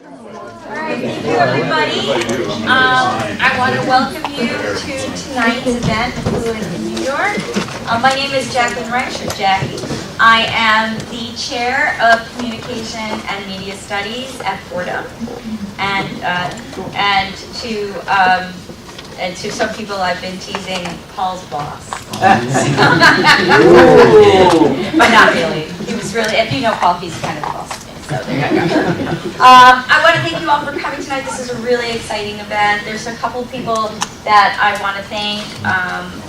Alright, thank you everybody. I want to welcome you to tonight's event, McLuhan in New York. My name is Jacqueline Reich, or Jackie. I am the chair of Communication and Media Studies at Fordham. And to some people I've been teasing Paul's boss. But not really. He was really, if you know Paul, he's kind of the boss. So there you go. I want to thank you all for coming tonight. This is a really exciting event. There's a couple of people that I want to thank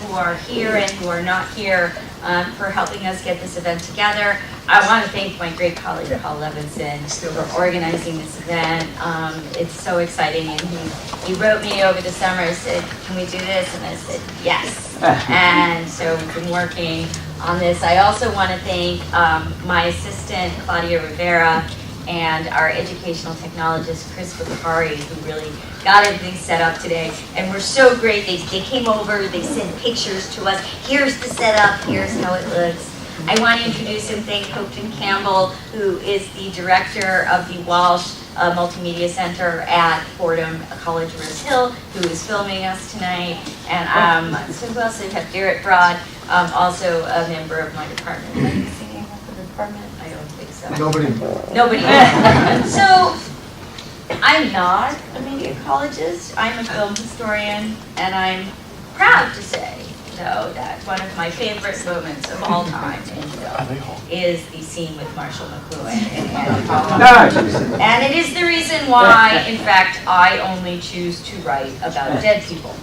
who are here and who are not here for helping us get this event together. I want to thank my great colleague Paul Levinson for organizing this event. It's so exciting, and he wrote me over the summer and said, "Can we do this?" And I said, "Yes." And so we've been working on this. I also want to thank my assistant Claudia Rivera and our educational technologist Chris Vicari, who really got everything set up today. And we're so great. They came over, they sent pictures to us. Here's the setup, here's how it looks. I want to introduce and thank Hopton Campbell, who is the director of the Walsh Multimedia Center at Fordham College Rose Hill, who is filming us tonight. And so who else? We have Garrett Broad, also a member of my department. Am I singing for the department? I don't think so. Nobody. So I'm not a media ecologist. I'm a film historian, and I'm proud to say, though, that one of my favorite moments of all time in film is the scene with Marshall McLuhan and it is the reason why, in fact, I only choose to write about dead people.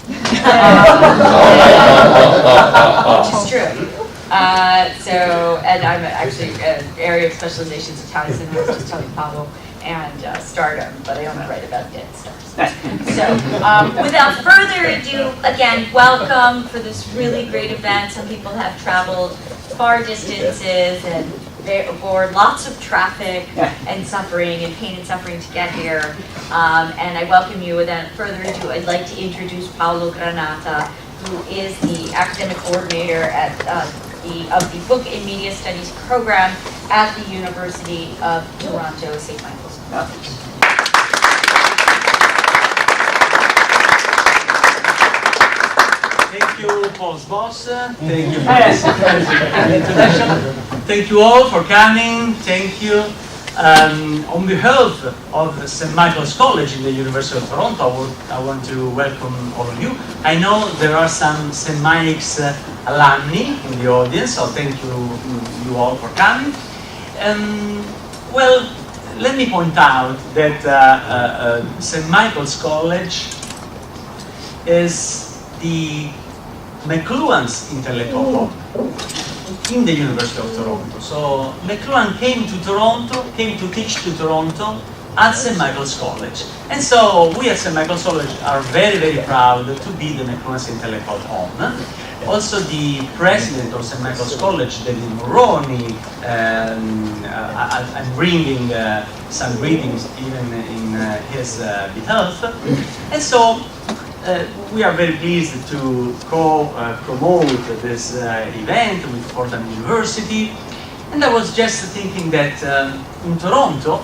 Which is true. And I'm actually an area of specialization is Italian cinema, I was just telling Pablo, and stardom, but I only write about dead stars. So, without further ado, again, welcome for this really great event. Some people have traveled far distances and bore lots of traffic and suffering and pain and suffering to get here. And I welcome you. Without further ado, I'd like to introduce Paolo Granata, who is the academic coordinator at of the Book and Media Studies program at the University of Toronto, St. Michael's College. Thank you, Paul's boss. Thank you for this introduction. Thank you all for coming. Thank you. On behalf of St. Michael's College in the University of Toronto, I want to welcome all of you. I know there are some St. Mike's alumni in the audience, so thank you all for coming. Well, let me point out that St. Michael's College is the McLuhan's intellectual home in the University of Toronto. So McLuhan came to teach to Toronto at St. Michael's College. And so we at St. Michael's College are very, very proud to be the McLuhan's intellectual home. Also the president of St. Michael's College, David Moroni, I'm bringing some greetings even in his behalf. And so we are very pleased to promote this event with Fordham University. And I was just thinking that in Toronto,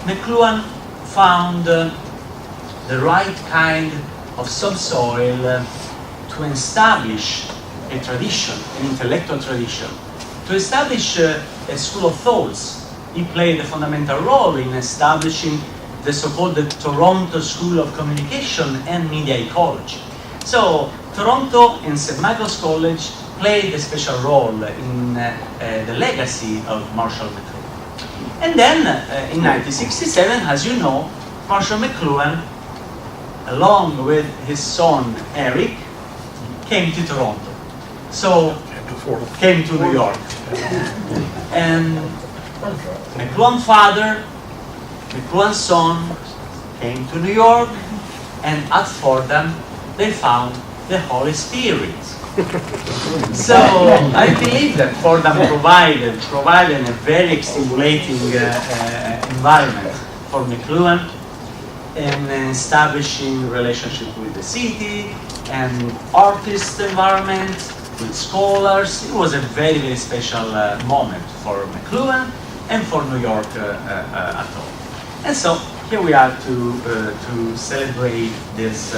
McLuhan found the right kind of subsoil to establish a tradition, an intellectual tradition, to establish a school of thoughts. He played a fundamental role in establishing the so-called Toronto School of Communication and Media Ecology. So Toronto and St. Michael's College played a special role in the legacy of Marshall McLuhan. And then in 1967, as you know, Marshall McLuhan, along with his son Eric, came to Toronto. So came to New York. And McLuhan's father, McLuhan's son came to New York, and at Fordham they found the Holy Spirit. So I believe that Fordham provided a very stimulating environment for McLuhan in establishing relationship with the city and artist environment with scholars. It was a very, very special moment for McLuhan and for New York at all. And so here we are to celebrate this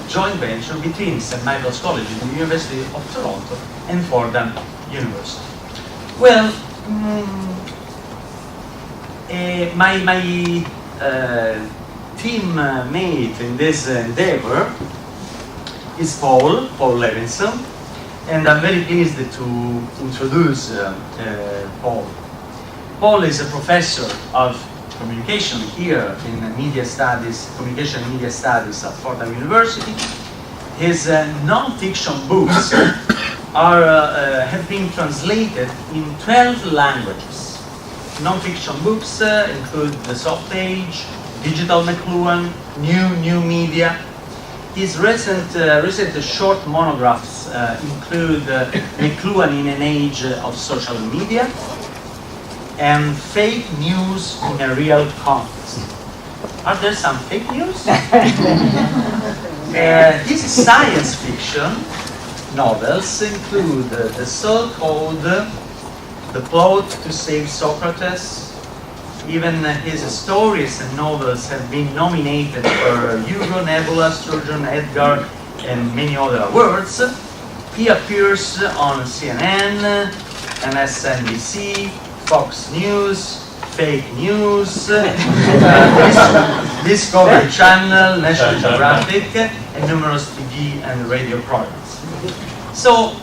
joint venture between St. Michael's College and the University of Toronto and Fordham University. Well, my teammate in this endeavor is Paul Levinson, and I'm very pleased to introduce Paul. Paul is a professor of communication here in media studies, communication and media studies at Fordham University. His non-fiction books have been translated in 12 languages. Non-fiction books include The Soft Age, Digital McLuhan, New Media. His recent short monographs include McLuhan in an Age of Social Media and Fake News in a Real Context. Are there some fake news? His science fiction novels include the so-called The Plot to Save Socrates. Even his stories and novels have been nominated for Hugo, Nebula, Sturgeon, Edgar, and many other awards. He appears on CNN, MSNBC, Fox News, Fake News, Discovery Channel, National Geographic, and numerous TV and radio programs. So,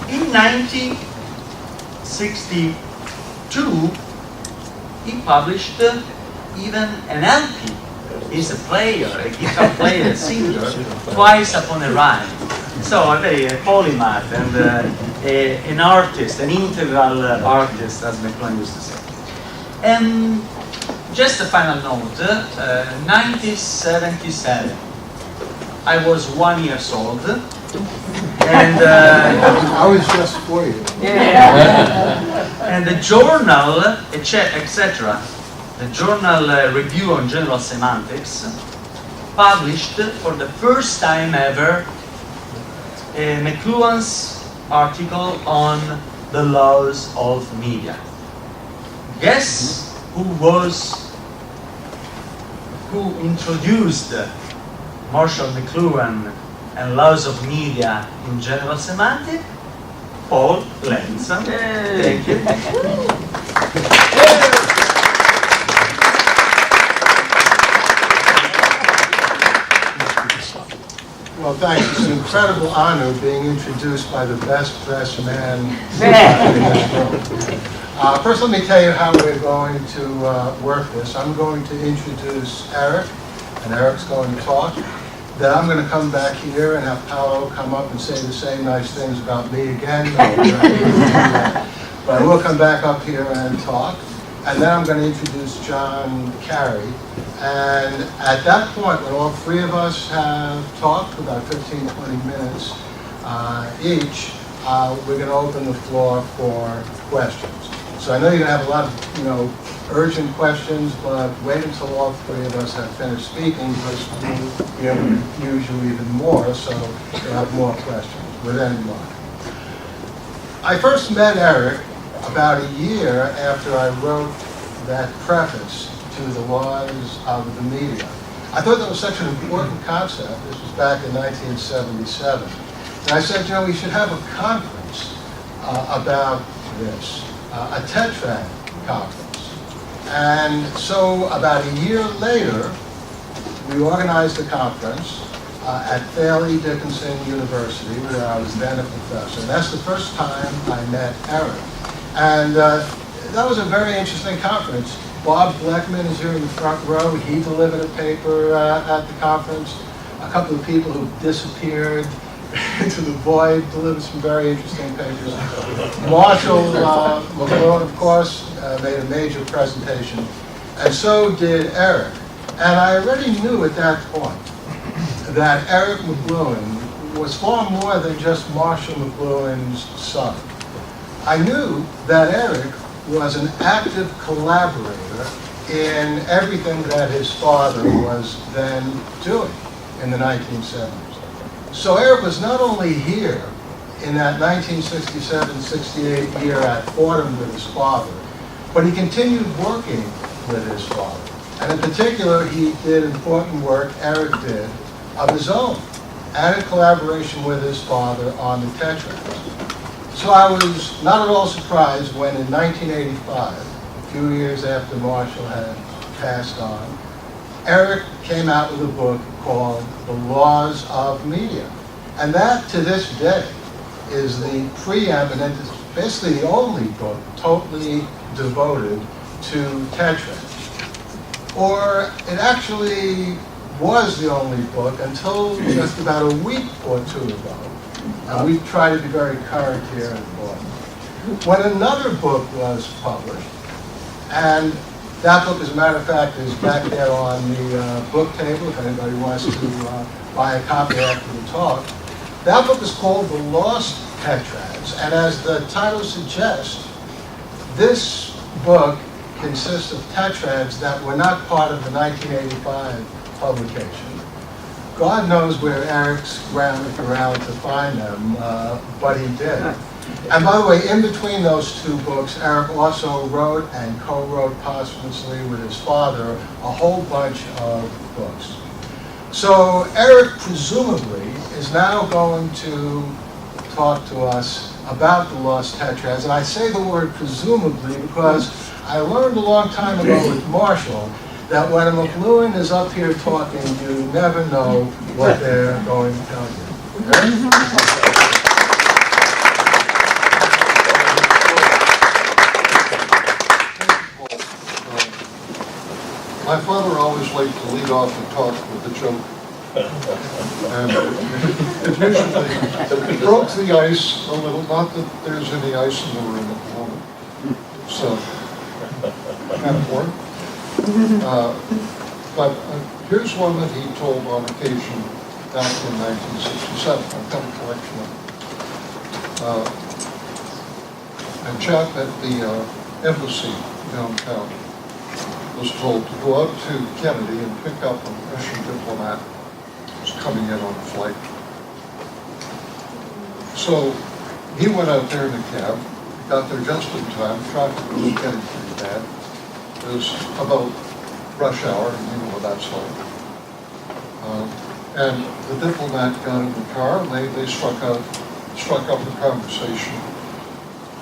in 1962, he published even an LP. He's a player, a guitar player, a singer, Twice Upon a Rhyme. So a very polymath and an artist, an integral artist, as McLuhan used to say. And just a final note, 1977, I was 1 year old, and I was just 4 years. And the journal, etc., the journal Review on General Semantics, published for the first time ever McLuhan's article on the laws of media. Guess who introduced Marshall McLuhan and laws of media in general semantics? Paul Levinson. Thank you. Well, thanks. It's an incredible honor being introduced by the best dressed man in this room. First, let me tell you how we're going to work this. I'm going to introduce Eric, and Eric's going to talk. Then I'm going to come back here and have Paolo come up and say the same nice things about me again. But we'll come back up here and talk. And then I'm going to introduce John Carey. And at that point, when all three of us have talked for about 15, 20 minutes each, we're going to open the floor for questions. So I know you're going to have a lot of, urgent questions, but wait until all three of us have finished speaking, because we'll be able to use you even more, so you'll have more questions with anyone. I first met Eric about a year after I wrote that preface to the laws of the media. I thought that was such an important concept. This was back in 1977. And I said, we should have a conference about this, a tetrad conference. And so about a year later, we organized a conference at Fairleigh Dickinson University, where I was then a professor. And that's the first time I met Eric. And that was a very interesting conference. Bob Bleckman is here in the front row. He delivered a paper at the conference. A couple of people who disappeared into the void delivered some very interesting papers. Marshall McLuhan, of course, made a major presentation. And so did Eric. And I already knew at that point that Eric McLuhan was far more than just Marshall McLuhan's son. I knew that Eric was an active collaborator in everything that his father was then doing in the 1970s. So Eric was not only here in that 1967-68 year at Fordham with his father, but he continued working with his father. And in particular, he did important work, Eric did, of his own, and in collaboration with his father on the tetrads. So I was not at all surprised when in 1985, a few years after Marshall had passed on, Eric came out with a book called The Laws of Media. And that, to this day, is the preeminent, basically the only book totally devoted to tetrads. Or it actually was the only book until just about a week or two ago. And we try to be very current here in Fordham. When another book was published, and that book, as a matter of fact, is back there on the book table if anybody wants to buy a copy after the talk. That book is called The Lost Tetrads, and as the title suggests, this book consists of tetrads that were not part of the 1985 publication. God knows where Eric scrounged around to find them, but he did. And by the way, in between those two books, Eric also wrote and co-wrote posthumously with his father a whole bunch of books. So Eric presumably is now going to talk to us about the lost tetrads. And I say the word presumably because I learned a long time ago with Marshall that when a McLuhan is up here talking, you never know what they're going to tell you. Eric? My father always liked to lead off the talk with a joke. And it broke the ice a little, not that there's any ice in the room at the moment. So, metaphor. But here's one that he told on occasion back in 1967. I've got a collection of them. A chap at the embassy downtown was told to go out to Kennedy and pick up a Russian diplomat who's coming in on a flight. So he went out there in a cab, got there just in time. Traffic was getting pretty bad. It was about rush hour, and you know what that's like. And the diplomat got in the car, and they struck up a conversation.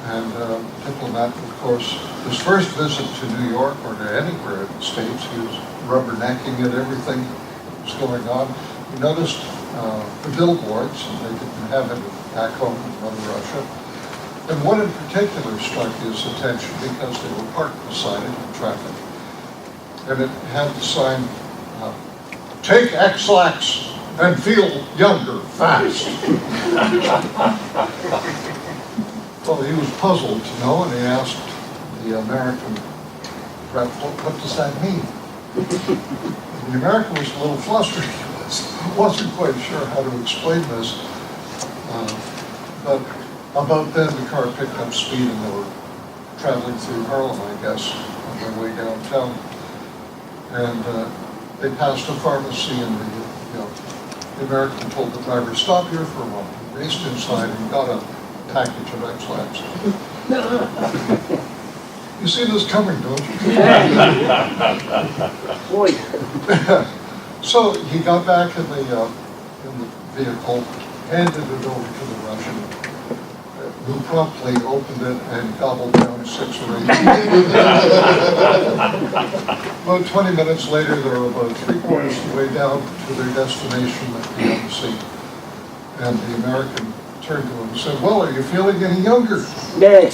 And the diplomat, of course, his first visit to New York or to anywhere in the States, he was rubbernecking at everything that was going on. He noticed the billboards, and they didn't have it back home in Mother Russia. And one in particular struck his attention because they were parked beside it in traffic. And it had the sign, "Take X-Lax and feel younger fast." Well, he was puzzled to know, and he asked the American rep, what does that mean? And the American was a little flustered. He wasn't quite sure how to explain this. But about then, the car picked up speed, and they were traveling through Harlem, I guess, on their way downtown. And they passed a pharmacy, and the American told the driver, "Stop here for a moment." He raced inside and got a package of X-Lax. You see this coming, don't you? Boy. So he got back in the vehicle, handed it over to the Russian, who promptly opened it and gobbled down 6 or 8. About 20 minutes later, they were about 3/4 of the way down to their destination at the embassy, and the American turned to him and said, "Well, are you feeling any younger?" Yeah.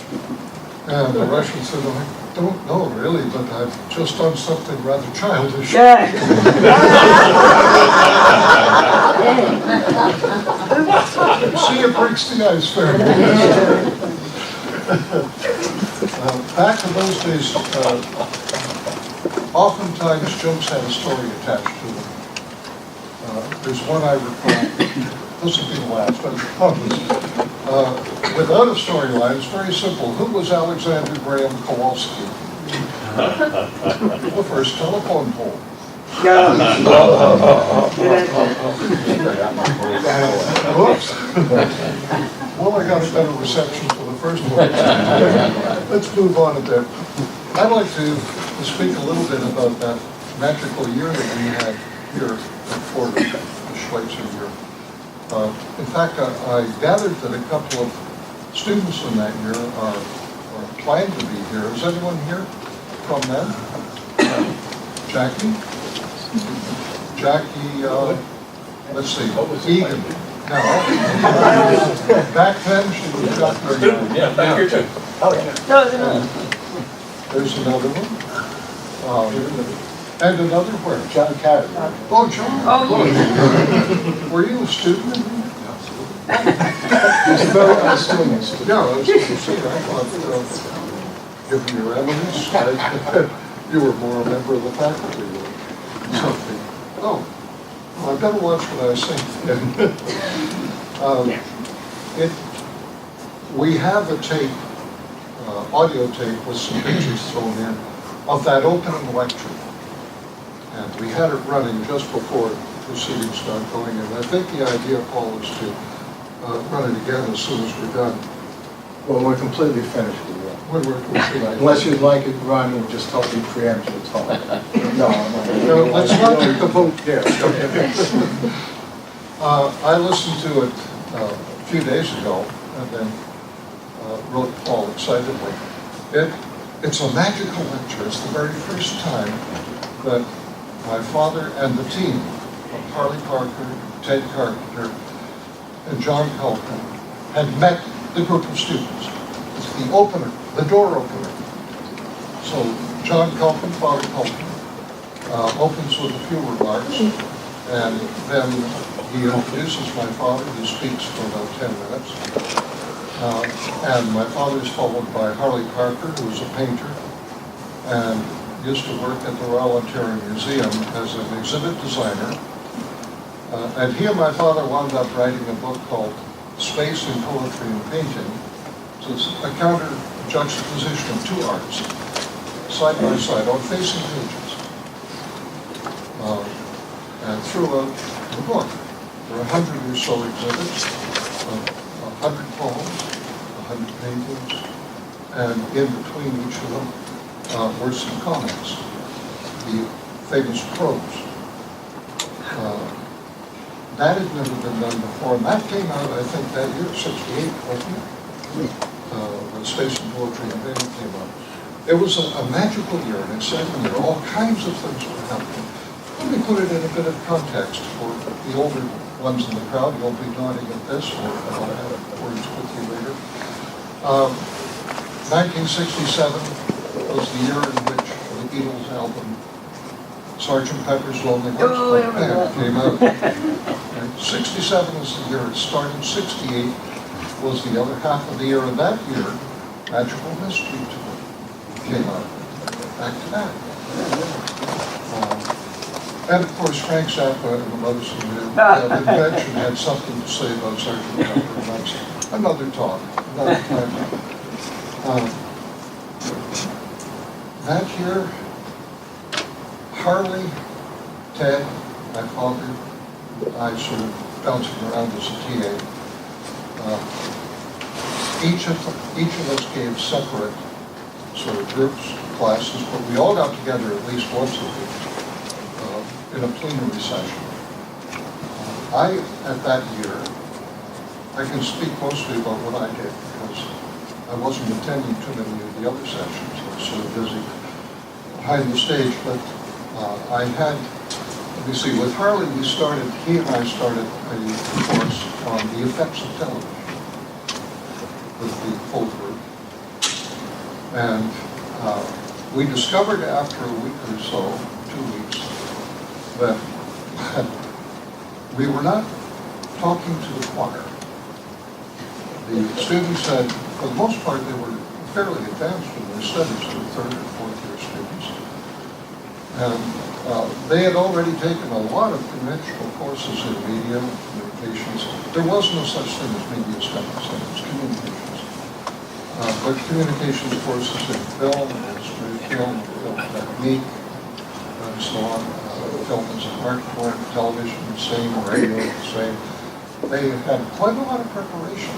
And the Russian said, "I don't know really, but I've just done something rather childish." Yeah. See, it breaks the ice fair. Back in those days, oftentimes jokes had a story attached to them. There's one I recall. This will be the last, but without a storyline, it's very simple. Who was Alexander Graham Kowalski? The first telephone pole. Whoops. Well, I got a better reception for the first one. Let's move on a bit. I'd like to to speak a little bit about that magical year that we had here at Fordham, the Schweitzer year. In fact, I gathered that a couple of students in that year are planning to be here. Is anyone here from them? Jackie? Jackie, let's see, Egan. No. Back then, she was Jackie. Yeah, back here too. Oh, yeah. There's another one. And another where? John Carey. Oh, John. Oh, yeah. Were you a student? He's a very unassuming student. Yeah, I was going to say, I thought, given your eminence, you were more a member of the faculty or something. Oh, well, I better watch what I say. We have a tape, audio tape with some pictures thrown in of that opening lecture. And we had it running just before proceedings start going, and I think the idea, Paul, is to run it again as soon as we're done. Well, we're completely finished with that. When we're completely. Unless you'd like it run and just totally preempt your talk. No, No, let's not get the vote there. I listened to it a few days ago and then wrote Paul excitedly. It's a magical lecture. It's the very first time that my father and the team of Harley Parker, Ted Carpenter, and John Culkin had met the group of students. It's the opener, the door opener. So John Culkin, Father Culkin, opens with a few remarks, and then he introduces my father, who speaks for about 10 minutes. And my father is followed by Harley Parker, who is a painter, and used to work at the Royal Ontario Museum as an exhibit designer. And he and my father wound up writing a book called Space in Poetry and Painting. So it's a counter juxtaposition of two arts, side by side, on facing pages. And throughout the book, there are 100 or so exhibits, 100 poems, 100 paintings, and in between each of them were some comments, the famous prose. That had never been done before, and that came out, I think, that year, 68, wasn't it? When Space and Poetry and Painting came out. It was a magical year, an exciting year. All kinds of things were happening. Let me put it in a bit of context for the older ones in the crowd. You'll be nodding at this, or I'll have words with you later. 1967 was the year in which the Beatles album Sgt. Pepper's Lonely Hearts Club Band came out. 67 was the year it started. 68 was the other half of the year, and that year, Magical Mystery Tour came out. Back to that. And of course, Frank Zappa and the Mothers of the Invention had something to say about Sgt. Pepper, and that's another talk, another time. That year, Harley, Ted, my father, I sort of bouncing around as a TA. Each of us gave separate sort of groups, classes, but we all got together at least once a week in a plenary session. At that year, I can speak mostly about what I did because I wasn't attending too many of the other sessions. I was sort of busy behind the stage, but I had, let me see, with Harley he and I started a course on the effects of television with the full group. And we discovered after a week or so, 2 weeks, that we were not talking to the choir. The students had, for the most part, they were fairly advanced in their studies, they were third or fourth year students. And they had already taken a lot of conventional courses in media, communications. There was no such thing as media studies, it was communications. But communications courses in film, history, film technique, and so on. Film as an art form, television, the same, radio, the same. They had quite a lot of preparation.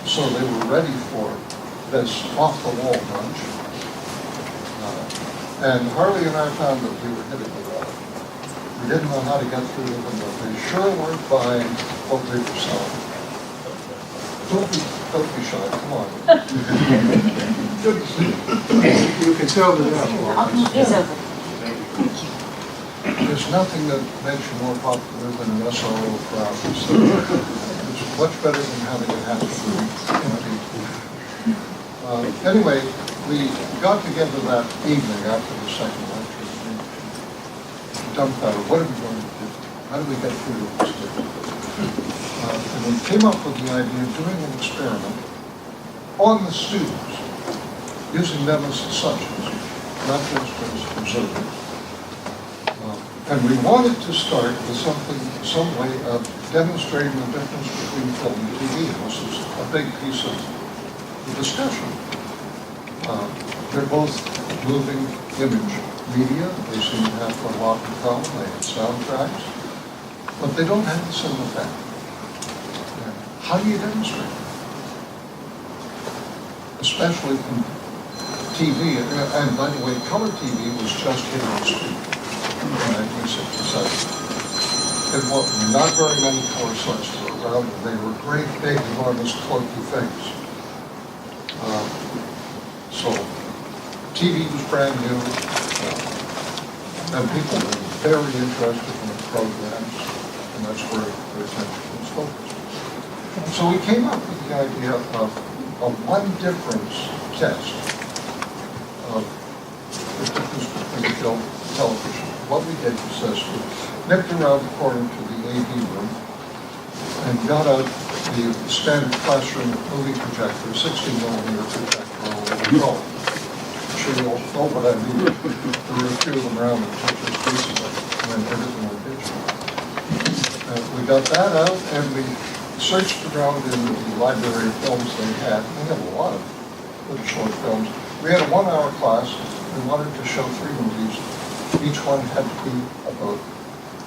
So they were ready for this off-the-wall lunch. And Harley and I found that we were hitting the wall. We didn't know how to get through them, but they sure weren't buying what we were selling. Don't be shy, come on. Good to see you. You can tell me that. He's over. There's nothing that makes you more popular than an SRO crowd. So it's much better than having it happen to empty. Anyway, we got together that evening after the second lecture. We dumped out, what are we going to do? How do we get through to this thing? And we came up with the idea of doing an experiment on the students, using them as subjects, not just as observers. And we wanted to start with some way of demonstrating the difference between film and TV. This is a big piece of the discussion. They're both moving image media. They seem to have a lot in common. They have soundtracks, but they don't have the same effect. How do you demonstrate it? Especially in TV, and by the way, color TV was just hitting the street in 1967. There were not very many color sets around, and they were great, big, enormous, clunky things. So TV was brand new, and people were very interested in the programs, and that's where their attention was focused. So we came up with the idea of a one difference test of the difference between film and television. What we did was this: we nipped around the corner to the AV room and got out the standard classroom movie projector, 16mm projector all over the wall. I'm sure you all know what I mean. There were a few of them around that took us recently, and then everything went digital. We got that out, and we searched around in the library of films they had. They had a lot of little short films. We had a 1-hour class. We wanted to show 3 movies. Each one had to be about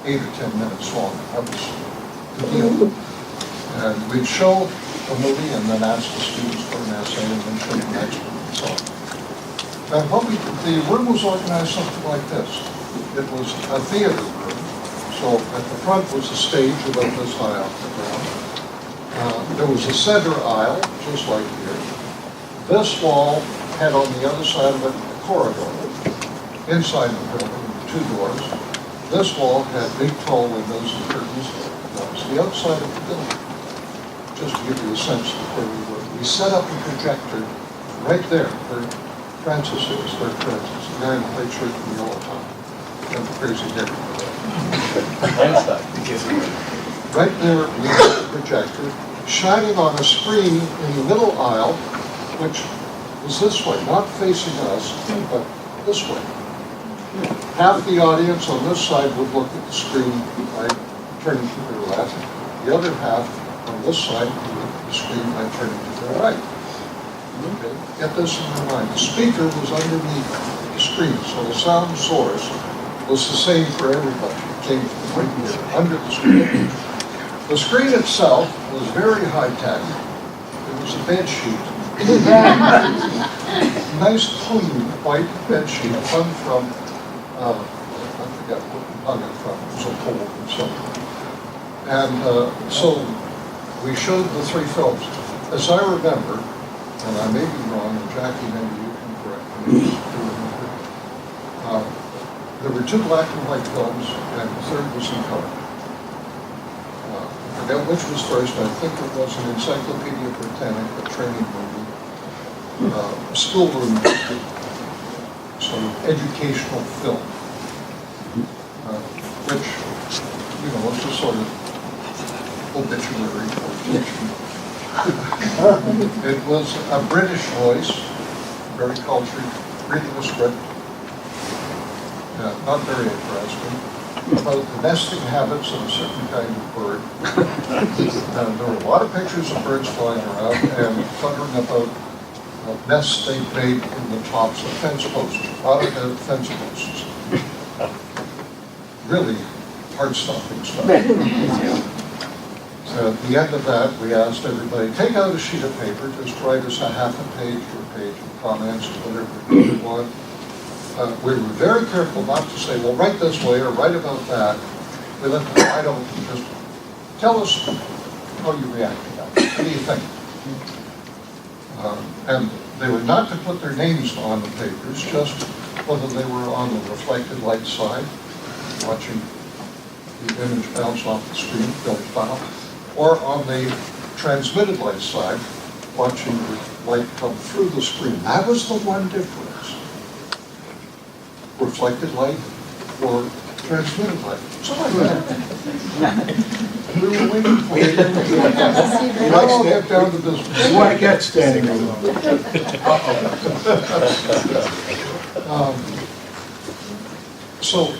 8 or 10 minutes long. That was the deal. And we'd show a movie and then ask the students for an essay and then show the next one and so on. And the room was organized something like this. It was a theater room. So at the front was a stage about this high off the ground. There was a center aisle, just like here. This wall had on the other side of it a corridor. Inside the building, 2 doors. This wall had big tall windows and curtains. That was the outside of the building. Just to give you a sense of where we were. We set up a projector right there where Francis is, where Francis, the guy who played church with me all the time. And the crazy Dick. Right there, we had a projector shining on a screen in the middle aisle, which was this way, not facing us, but this way. Half the audience on this side would look at the screen, right, turning to their left. The other half on this side would look at the screen by turning to their right. Okay. Get this in your mind. The speaker was underneath the screen, so the sound source was the same for everybody. It came from right here, under the screen. The screen itself was very high-tech. It was a bed sheet. Nice, clean, white bed sheet hung from, I forget what we hung it from. It was a pole or something. And so we showed the 3 films. As I remember, and I may be wrong, and Jackie, maybe you can correct me, there were 2 black and white films, and the 3rd was in color. I forget which was first. I think it was an Encyclopedia Britannica, a training movie, schoolroom, sort of educational film, which, you know, was just sort of obituary or teaching. It was a British voice, very cultured, reading the script, not very interesting, about the nesting habits of a certain kind of bird. There were a lot of pictures of birds flying around and thundering about nests they made in the tops of fence posts, fence posts. Really heart-stopping stuff. So at the end of that, we asked everybody, take out a sheet of paper, just write us a half a page or a page of comments, whatever you want. we were very careful not to say, well, write this way or write about that. We let them write out and just tell us how you react to that. What do you think? And they were not to put their names on the papers, just whether they were on the reflected light side, watching the image bounce off the screen, film file, or on the transmitted light side, watching the light come through the screen. That was the one difference. Reflected light or transmitted light. So like that. We were waiting for you. You might step down to this. You want to get standing room. So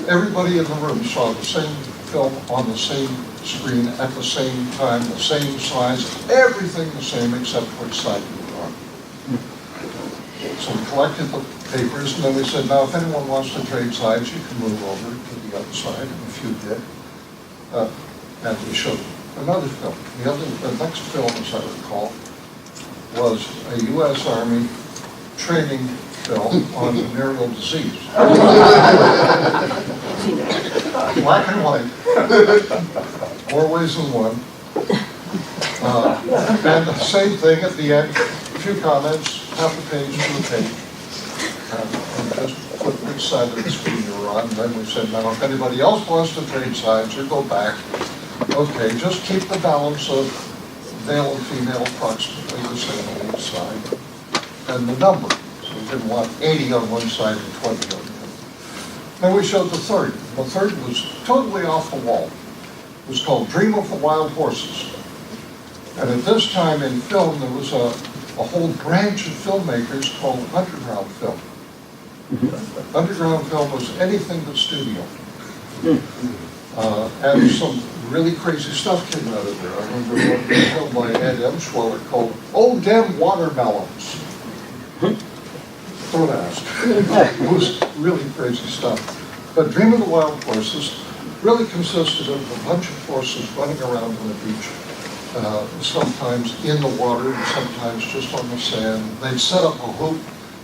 everybody in the room saw the same film on the same screen at the same time, the same size, everything the same except which side you were on. So we collected the papers, and then we said, now if anyone wants to trade sides, you can move over to the other side, and a few did. And we showed another film. The next film, as I recall, was a U.S. Army training film on venereal disease. Black and white. More ways than one. And the same thing at the end. A few comments, half a page to a page. And just put which side of the screen you were on. And then we said, now if anybody else wants to trade sides or go back, okay, just keep the balance of male and female approximately the same on each side. And the number. So we didn't want 80 on one side and 20 on the other. Then we showed the third. The third was totally off the wall. It was called Dream of the Wild Horses. And at this time in film, there was a whole branch of filmmakers called underground film. Underground film was anything but studio. And some really crazy stuff came out of there. I remember one film by Ed Emschweller called Oh Damn Watermelons. Don't ask. It was really crazy stuff. But Dream of the Wild Horses really consisted of a bunch of horses running around on the beach, sometimes in the water and sometimes just on the sand. They'd set up a hoop,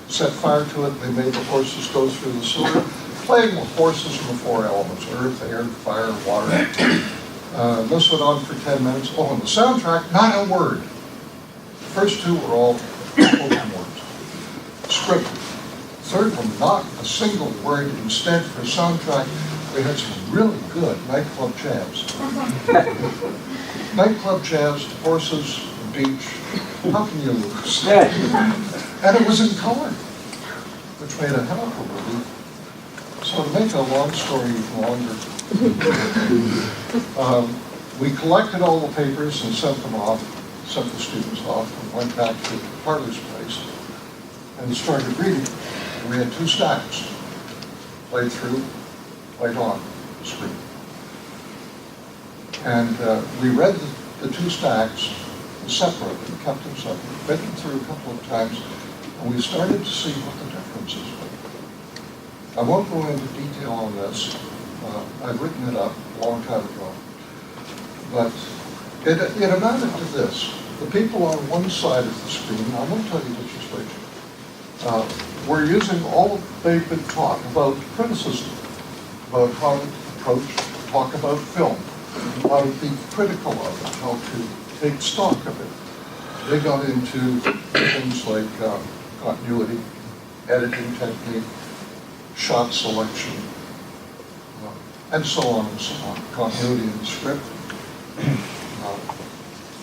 set fire to it, they made the horses go through the sewer, playing with horses in the four elements, earth, air, fire, water. This went on for 10 minutes. Oh, and the soundtrack, not a word. The first two were all spoken words. Scripted. Third one, not a single word. Instead, for soundtrack, we had some really good nightclub jazz. Nightclub jazz, horses, beach. How can you lose? And it was in color, which made a hell of a movie. So to make a long story longer, we collected all the papers and sent them off, sent the students off, and went back to Harley's place and started reading. And we had two stacks, right through, right on the screen. And we read the two stacks separately, kept them separate, read them through a couple of times, and we started to see what the differences were. I won't go into detail on this. I've written it up a long time ago. But it amounted to this. The people on one side of the screen, I won't tell you which is which, were using all they've been taught about criticism, about how to approach, talk about film, how to be critical of it, how to take stock of it. They got into things like continuity, editing technique, shot selection, and so on and so on, continuity in the script.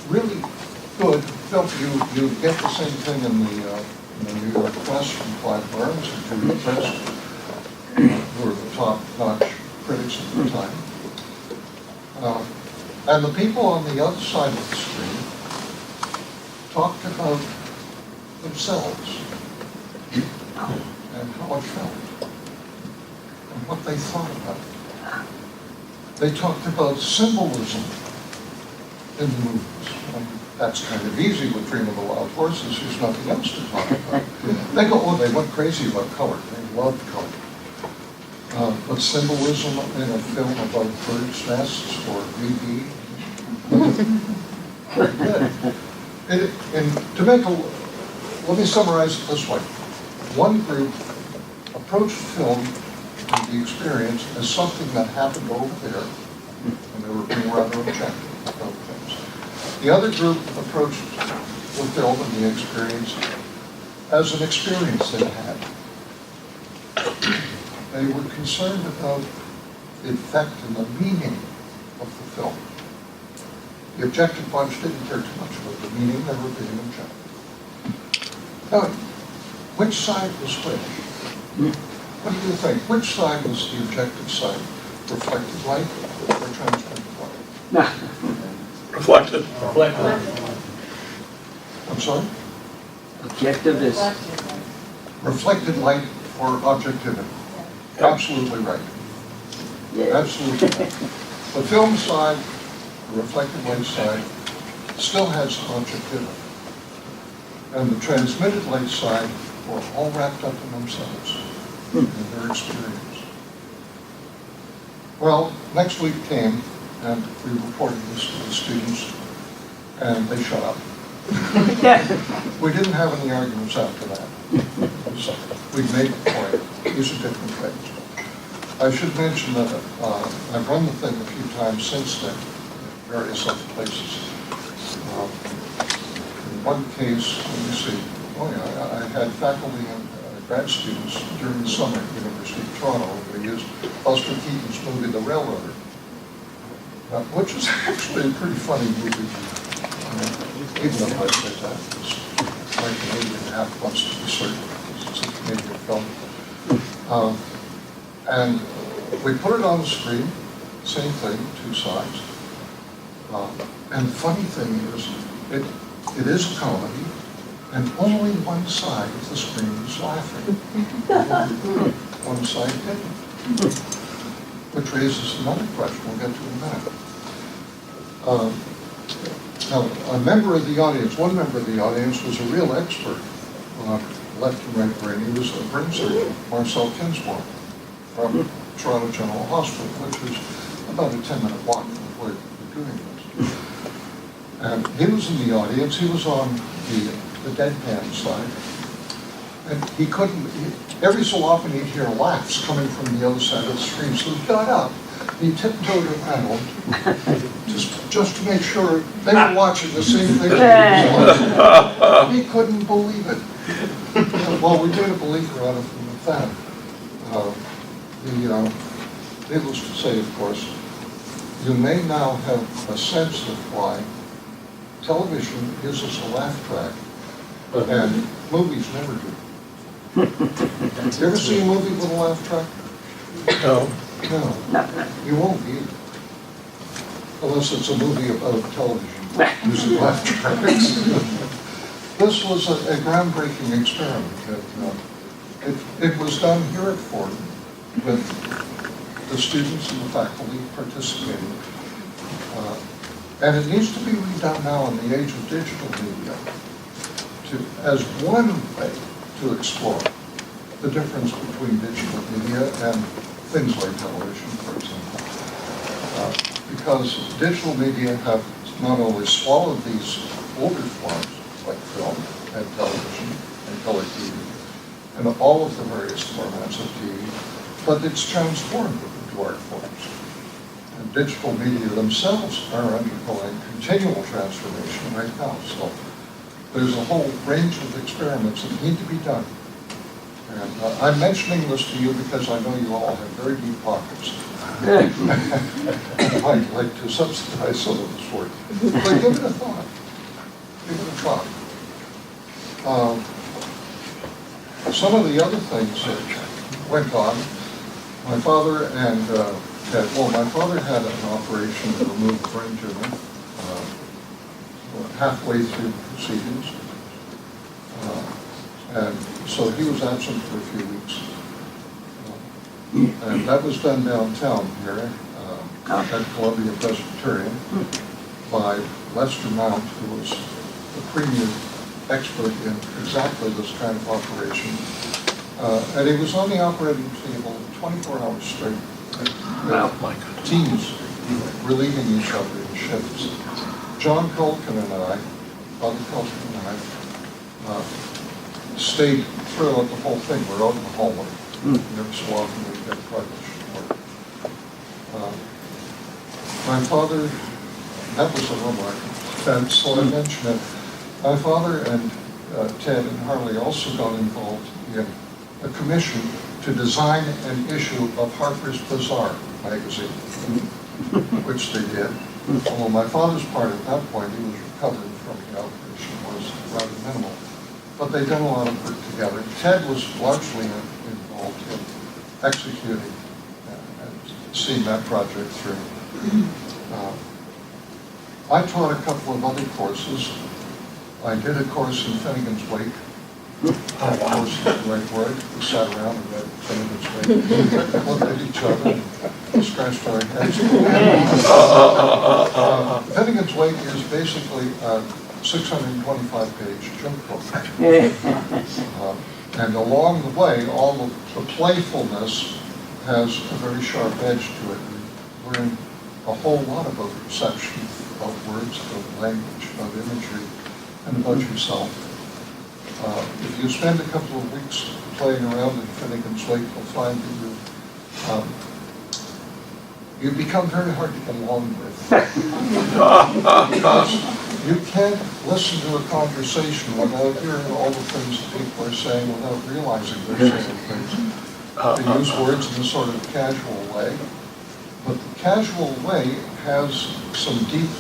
Really good film. You get the same thing in the New York Press from Clive Barnes and Judy Press, who were the top-notch critics at the time. And the people on the other side of the screen talked about themselves and how it felt and what they thought about it. They talked about symbolism in the movies. And that's kind of easy with Dream of the Wild Horses. There's nothing else to talk about. They go, oh, they went crazy about color. They loved color. But symbolism in a film about birds' nests or BB, very good. Let me summarize it this way. One group approached film and the experience as something that happened over there, and they were being rather objective about things. The other group approached the film and the experience as an experience they had. They were concerned about the effect and the meaning of the film. The objective bunch didn't care too much about the meaning, they were being objective. Now, which side was which? What do you think? Which side was the objective side? Reflected light or transmitted light? Reflected. I'm sorry? Objective is Reflected light or objectivity? Absolutely right. Absolutely right. The film side, the reflected light side, still has objectivity. And the transmitted light side were all wrapped up in themselves, in their experience. Well, next week came, and we reported this to the students, and they shut up. We didn't have any arguments after that. So we made the point. These are different things. I should mention that I've run the thing a few times since then, in various other places. In one case, let me see, I had faculty and grad students during the summer at the University of Toronto, and we used Buster Keaton's movie, The Railroader, which is actually a pretty funny movie. Even though I said that, it's my Canadian half wants to be certain, because it's a Canadian film. And we put it on the screen, same thing, two sides. And the funny thing is, it is a comedy, and only one side of the screen is laughing. One side didn't. Which raises another question we'll get to in a minute. Now, a member of the audience, one member of the audience was a real expert on left and right brain. He was a brain surgeon, Marshall McLuhan, from Toronto General Hospital, which was about a 10-minute walk from where we're doing this. And he was in the audience. He was on the deadpan side. And he couldn't, every so often he'd hear laughs coming from the other side of the screen. So he got up, he tiptoed around just to make sure they were watching the same thing. He couldn't believe it. Well, we made a believer out of him with that. Needless to say, of course, you may now have a sense of why television gives us a laugh track, and movies never do. You ever see a movie with a laugh track? No. No. You won't either. Unless it's a movie about television using laugh tracks. This was a groundbreaking experiment. It was done here at Fordham with the students and the faculty participating. And it needs to be redone now in the age of digital media as one way to explore the difference between digital media and things like television, for example. Because digital media have not only swallowed these older forms like film and television and color TV and all of the various formats of TV, but it's transformed them into art forms. And digital media themselves are undergoing continual transformation right now. So there's a whole range of experiments that need to be done. And I'm mentioning this to you because I know you all have very deep pockets. And I'd like to subsidize some of this work. But give it a thought. Give it a try. Some of the other things that went on, my father and my father had an operation to remove a brain tumor halfway through the proceedings. And so he was absent for a few weeks. And that was done downtown here at Columbia Presbyterian by Lester Mount, who was the premier expert in exactly this kind of operation. And he was on the operating table 24 hours straight. Teams relieving each other in shifts. John Culkin and I, Father Culkin and I, stayed throughout the whole thing. We're out in the hallway. Every so often we get published work. My father, that was a remark, and so I mentioned it. My father and Ted and Harley also got involved in a commission to design an issue of Harper's Bazaar magazine, which they did. Although my father's part at that point, he was recovering from the operation, was rather minimal. But they did a lot of work together. Ted was largely involved in executing and seeing that project through. I taught a couple of other courses. I did a course in Finnegan's Wake. Of course, the right word. We sat around and read Finnegan's Wake, looked at each other, and scratched our heads. Finnegan's Wake is basically a 625-page joke book. And along the way, all the playfulness has a very sharp edge to it. We learn a whole lot about perception of words, of language, of imagery, and about yourself. If you spend a couple of weeks playing around in Finnegan's Wake, you'll find that you become very hard to get along with. Because you can't listen to a conversation without hearing all the things that people are saying, without realizing they're saying things. They use words in a sort of casual way, but the casual way has some deep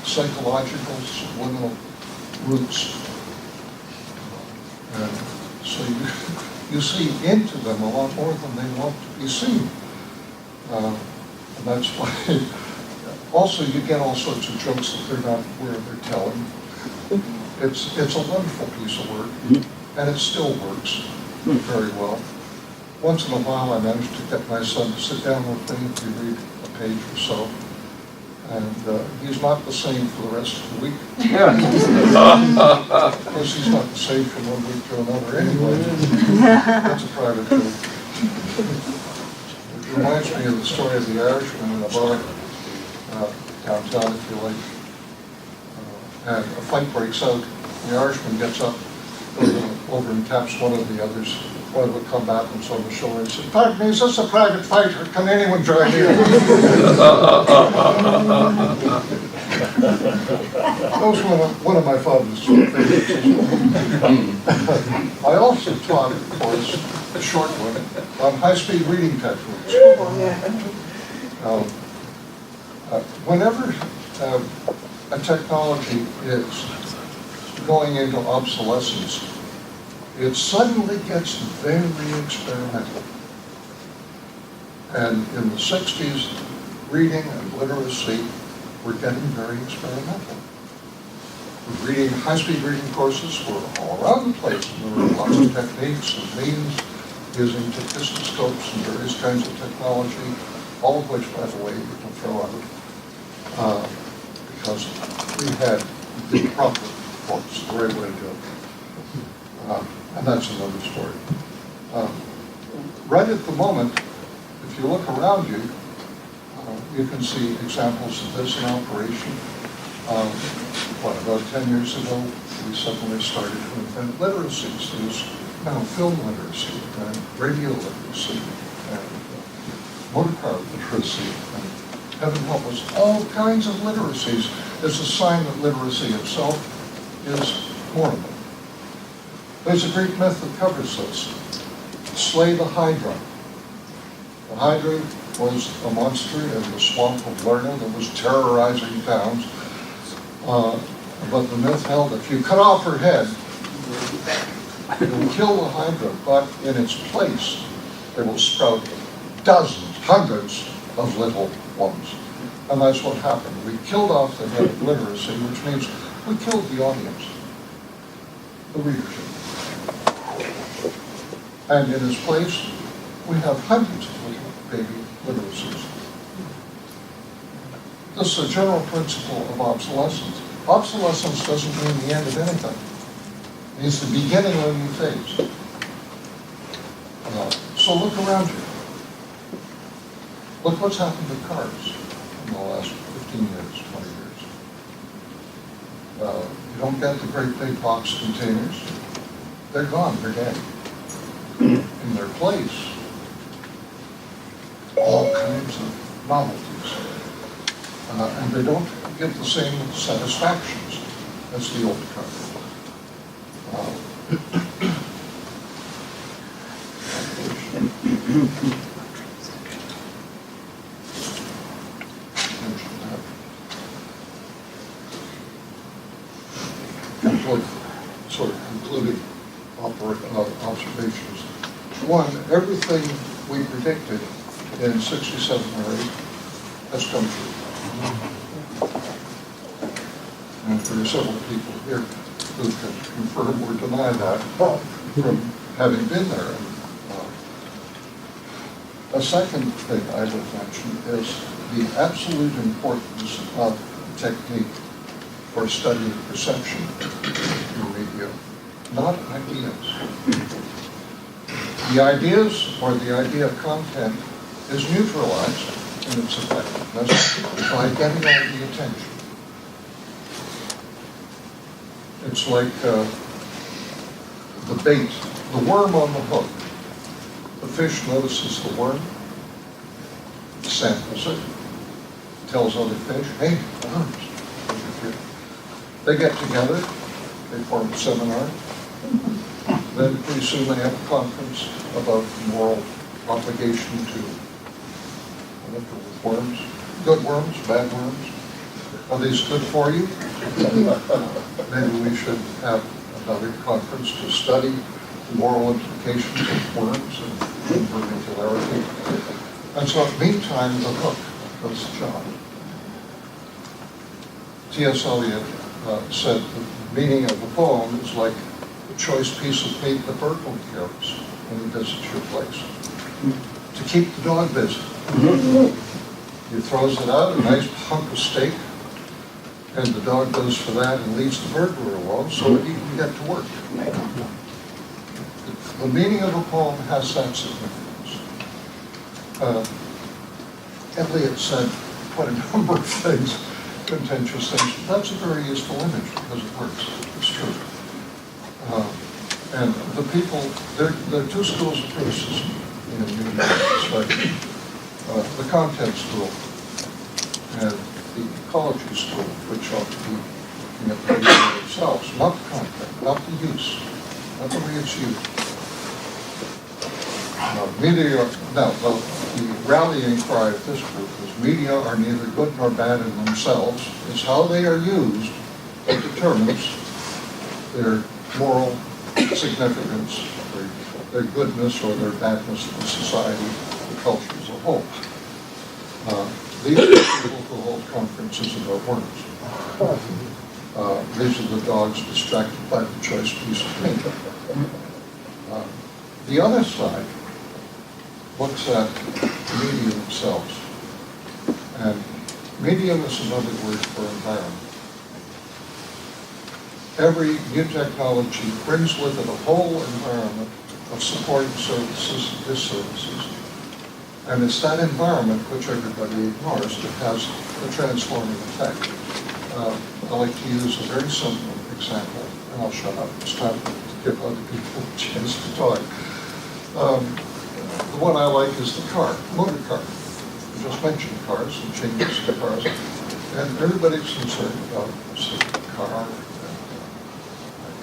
psychological, subliminal roots. And so you see into them a lot more than they want to be seen. And that's why also you get all sorts of jokes that they're not aware they're telling. It's a wonderful piece of work, and it still works very well. Once in a while I manage to get my son to sit down with me and we read a page or so. And he's not the same for the rest of the week. Of course, he's not the same from one week to another anyway. That's a private joke. It reminds me of the story of the Irishman in a bar downtown, if you like. And a fight breaks out. The Irishman gets up, goes over and taps one of the others, one of the combatants on the shoulder, and says, "Pardon me, is this a private fight, or can anyone join in?" That was one of my father's favorites. I also taught a course, a short one, on high-speed reading techniques. Whenever a technology is going into obsolescence, it suddenly gets very experimental. And in the 60s, reading and literacy were getting very experimental. Reading, high-speed reading courses were all around the place. There were lots of techniques and means using stethoscopes and various kinds of technology, all of which, by the way, you can throw out because we had the proper course, the right way to do it. And that's another story. Right at the moment, if you look around you, you can see examples of this in operation. About 10 years ago, we suddenly started to invent literacies. There's now film literacy, and radio literacy, and motor car literacy, and heaven help us, all kinds of literacies. It's a sign that literacy itself is horrible. There's a Greek myth that covers this. Slay the Hydra. The Hydra was a monster in the swamp of Lerna that was terrorizing towns. But the myth held that if you cut off her head, it will kill the Hydra, but in its place, it will sprout dozens, hundreds of little ones. And that's what happened. We killed off the head of literacy, which means we killed the audience, the readership. And in its place, we have hundreds of little baby literacies. This is a general principle of obsolescence. Obsolescence doesn't mean the end of anything. It means the beginning of a new phase. So look around you. Look what's happened to cars in the last 15 years, 20 years. You don't get the great big box containers. They're gone, they're dead. in their place all kinds of novelties. And they don't give the same satisfactions as the old car. Sort of concluding observations. One, everything we predicted in 67 or 8 has come true. And there are several people here who can confirm or deny that from having been there. A second thing I would mention is the absolute importance of technique for studying perception in media, not ideas. The ideas or the idea of content is neutralized in its effectiveness by getting all the attention. It's like the bait, the worm on the hook. The fish notices the worm, samples it, tells other fish, hey, worms. They get together, they form a seminar, then pretty soon they have a conference about moral obligation to live with worms. Good worms, bad worms. Are these good for you? Maybe we should have another conference to study the moral implications of worms and vermicularity. And so, meantime, the hook does the job. T.S. Eliot said the meaning of the poem is like the choice piece of meat the burglar carries when he visits your place. To keep the dog busy. He throws it out, a nice hunk of steak, and the dog goes for that and leaves the burglar alone so that he can get to work. The meaning of a poem has that significance. Eliot said quite a number of things, contentious things. That's a very useful image because it works. It's true. And the people, there are two schools of criticism in media study. The content school and the ecology school, which ought to be looking at the media themselves, not the content, not the use, not the way it's used. The rallying cry of this group is media are neither good nor bad in themselves. It's how they are used that determines their moral significance, their goodness or their badness to society, the culture as a whole. These are the people who hold conferences about worms. These are the dogs distracted by the choice piece of meat. The other side looks at the media themselves. And medium is another word for environment. Every new technology brings with it a whole environment of supporting services and disservices. And it's that environment which everybody ignores that has the transforming effect. I like to use a very simple example, and I'll shut up. It's time to give other people a chance to talk. The one I like is the car, motor car. I just mentioned cars and changes in cars. And everybody's concerned about the car,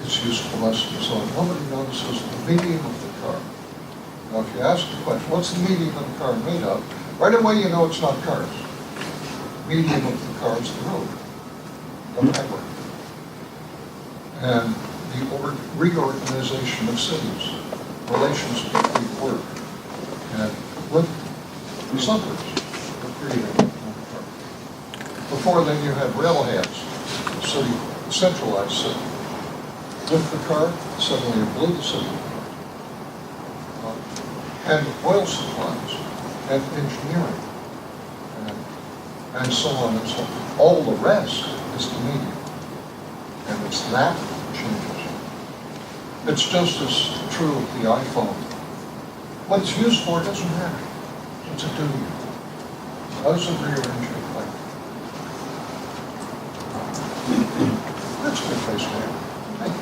its usefulness and so on. Nobody notices the medium of the car. Now, if you ask the question, what's the medium of the car made of? Right away you know it's not cars. Medium of the car is the road, the network. And the reorganization of cities, relations between work and living, suburbs were created. Before then you had railheads, the city, centralized city. With the car, suddenly it blew the city. And oil supplies, and engineering, and so on and so on. All the rest is the medium. And it's that that changes. It's just as true of the iPhone. What it's used for doesn't matter. What's it do? How does it rearrange your life? That's a good place to end. Thank you.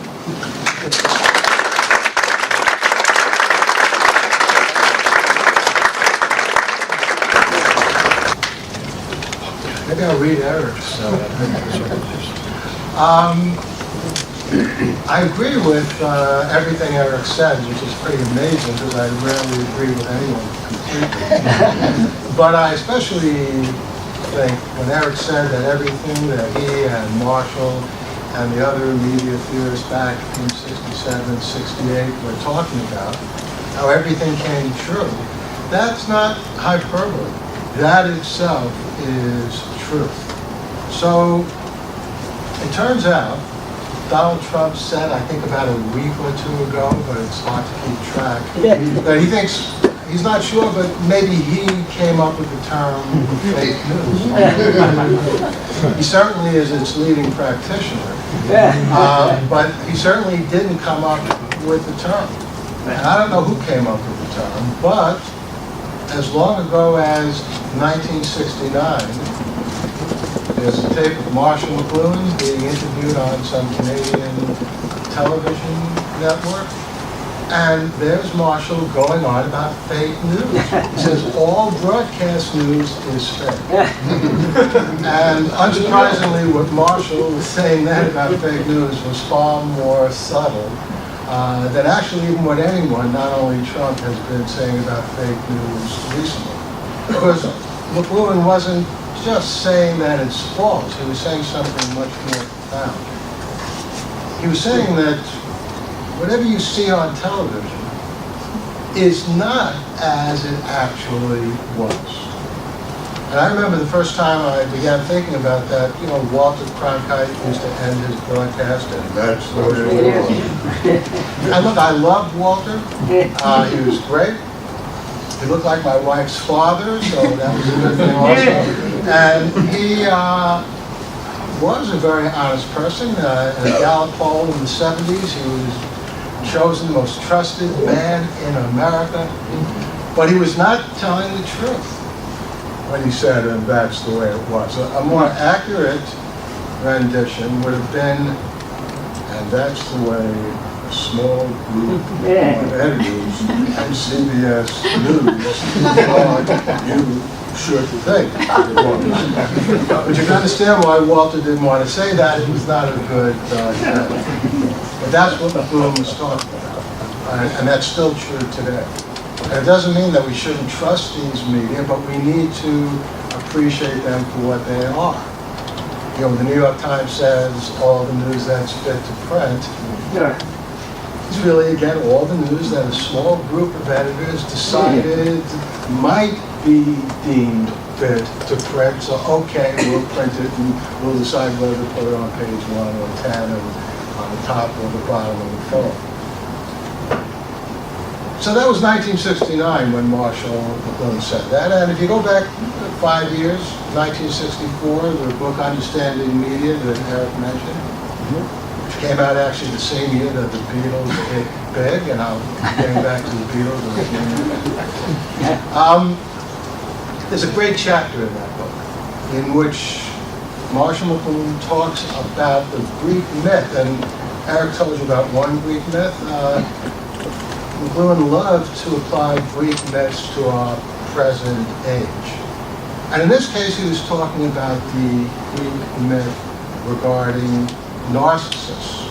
read Eric's pictures. I agree with everything Eric said, which is pretty amazing because I rarely agree with anyone completely. But I especially think when Eric said that everything that he and Marshall and the other media theorists back in 67, 68 were talking about, how everything came true, that's not hyperbole. That itself is truth. So it turns out, Donald Trump said, I think about a week or two ago, but it's hard to keep track, that he thinks, he's not sure, but maybe he came up with the term fake news. He certainly is its leading practitioner, but he certainly didn't come up with the term. And I don't know who came up with the term, but as long ago as 1969, there's a tape of Marshall McLuhan being interviewed on some Canadian television network, and there's Marshall going on about fake news. He says all broadcast news is fake. And unsurprisingly, what Marshall was saying then about fake news was far more subtle than actually even what anyone, not only Trump, has been saying about fake news recently. Because McLuhan wasn't just saying that it's false. He was saying something much more profound. He was saying that whatever you see on television is not as it actually was. And I remember the first time I began thinking about that, you know, Walter Cronkite used to end his broadcast, and that's the way it was. And look, I loved Walter. He was great. He looked like my wife's father, so that was a good thing also. And he was a very honest person. In a Gallup poll in the 70s, he was chosen the most trusted man in America. But he was not telling the truth when he said, and that's the way it was. A more accurate rendition would have been, and that's the way a small group of editors and CBS News thought you should think it was. But you can understand why Walter didn't want to say that. It was not a good but that's what McLuhan was talking about. And that's still true today. And it doesn't mean that we shouldn't trust these media, but we need to appreciate them for what they are. You know, the New York Times says all the news that's fit to print. It's really, again, all the news that a small group of editors decided might be deemed fit to print. So, okay, we'll print it and we'll decide whether to put it on page 1 or 10 or on the top or the bottom of the film. So that was 1969 when Marshall McLuhan said that. And if you go back 5 years, 1964, the book Understanding Media that Eric mentioned, which came out actually the same year that the Beatles hit big, and I'm getting back to the Beatles. There's a great chapter in that book in which Marshall McLuhan talks about the Greek myth. And Eric told you about one Greek myth. McLuhan loved to apply Greek myths to our present age. And in this case, he was talking about the Greek myth regarding Narcissus.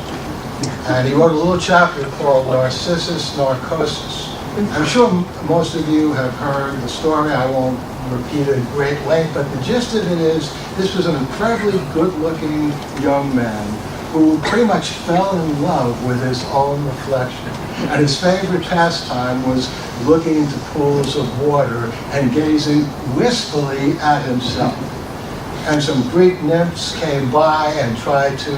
And he wrote a little chapter called Narcissus Narcosis. I'm sure most of you have heard the story. I won't repeat it at great length, but the gist of it is this was an incredibly good-looking young man who pretty much fell in love with his own reflection. And his favorite pastime was looking into pools of water and gazing wistfully at himself. And some Greek nymphs came by and tried to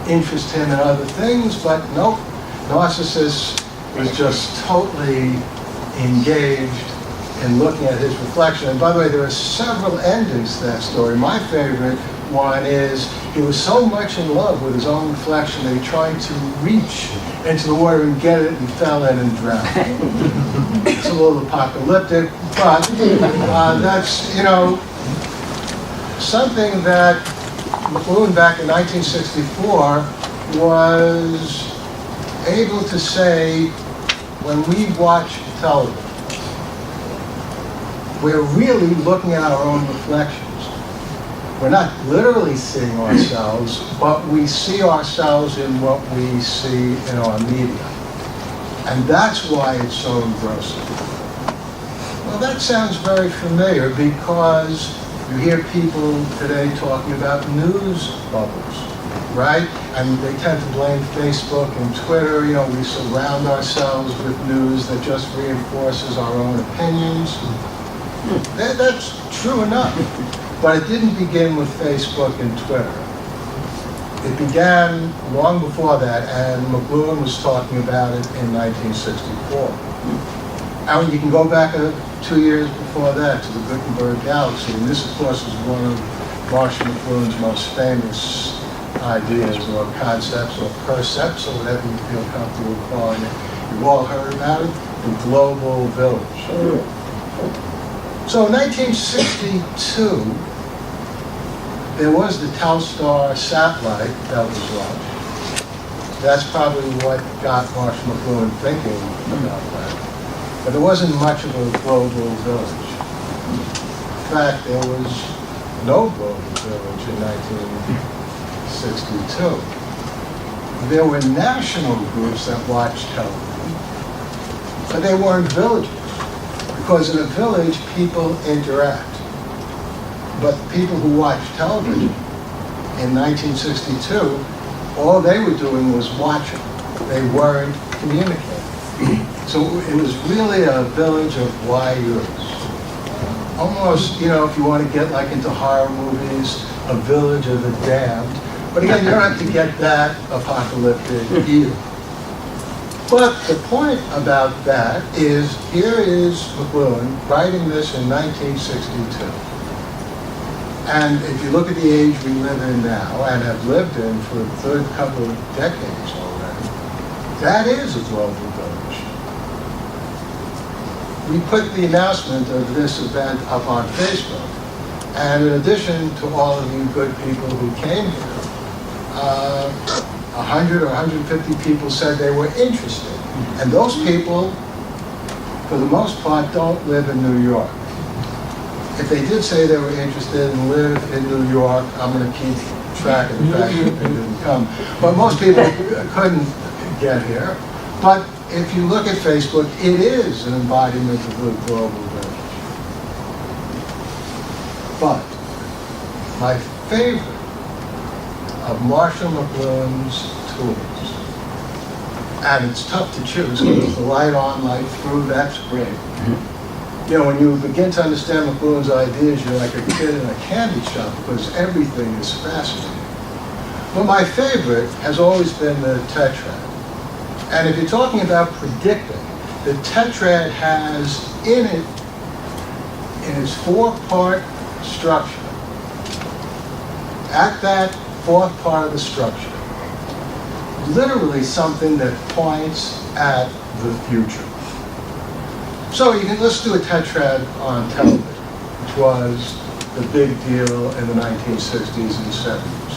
interest him in other things, but nope, Narcissus was just totally engaged in looking at his reflection. And by the way, there are several endings to that story. My favorite one is he was so much in love with his own reflection that he tried to reach into the water and get it and fell in and drowned. It's a little apocalyptic, but that's, you know, something that McLuhan back in 1964 was able to say when we watch television. We're really looking at our own reflections. We're not literally seeing ourselves, but we see ourselves in what we see in our media. And that's why it's so engrossing. Well, that sounds very familiar because you hear people today talking about news bubbles, right? And they tend to blame Facebook and Twitter. We surround ourselves with news that just reinforces our own opinions. That's true enough. But it didn't begin with Facebook and Twitter. It began long before that, and McLuhan was talking about it in 1964. And you can go back 2 years before that to the Gutenberg Galaxy, and this, of course, is one of Marshall McLuhan's most famous ideas or concepts or percepts or whatever you feel comfortable calling it. You've all heard about it, the global village. So in 1962, there was the Telstar satellite that was launched. That's probably what got Marshall McLuhan thinking about that. But there wasn't much of a global village. In fact, there was no global village in 1962. There were national groups that watched television, but they weren't villages. Because in a village, people interact. But the people who watched television in 1962, all they were doing was watching. They weren't communicating. So it was really a village of voyeurs. Almost, if you want to get like into horror movies, a village of the damned. But again, you don't have to get that apocalyptic either. But the point about that is, here is McLuhan writing this in 1962. And if you look at the age we live in now, and have lived in for the third couple of decades already, that is a global village. We put the announcement of this event up on Facebook, and in addition to all of you good people who came here, 100 or 150 people said they were interested. And those people, for the most part, don't live in New York. If they did say they were interested and live in New York, I'm going to keep track of the fact that they didn't come. But most people couldn't get here. But if you look at Facebook, it is an embodiment of the global village. But my favorite of Marshall McLuhan's tools, and it's tough to choose because the light on, light through, that's great. When you begin to understand McLuhan's ideas, you're like a kid in a candy shop because everything is fascinating. But my favorite has always been the tetrad. And if you're talking about predicting, the tetrad has in it, in its four-part structure, at that fourth part of the structure, literally something that points at the future. So let's do a tetrad on television, which was the big deal in the 1960s and 70s.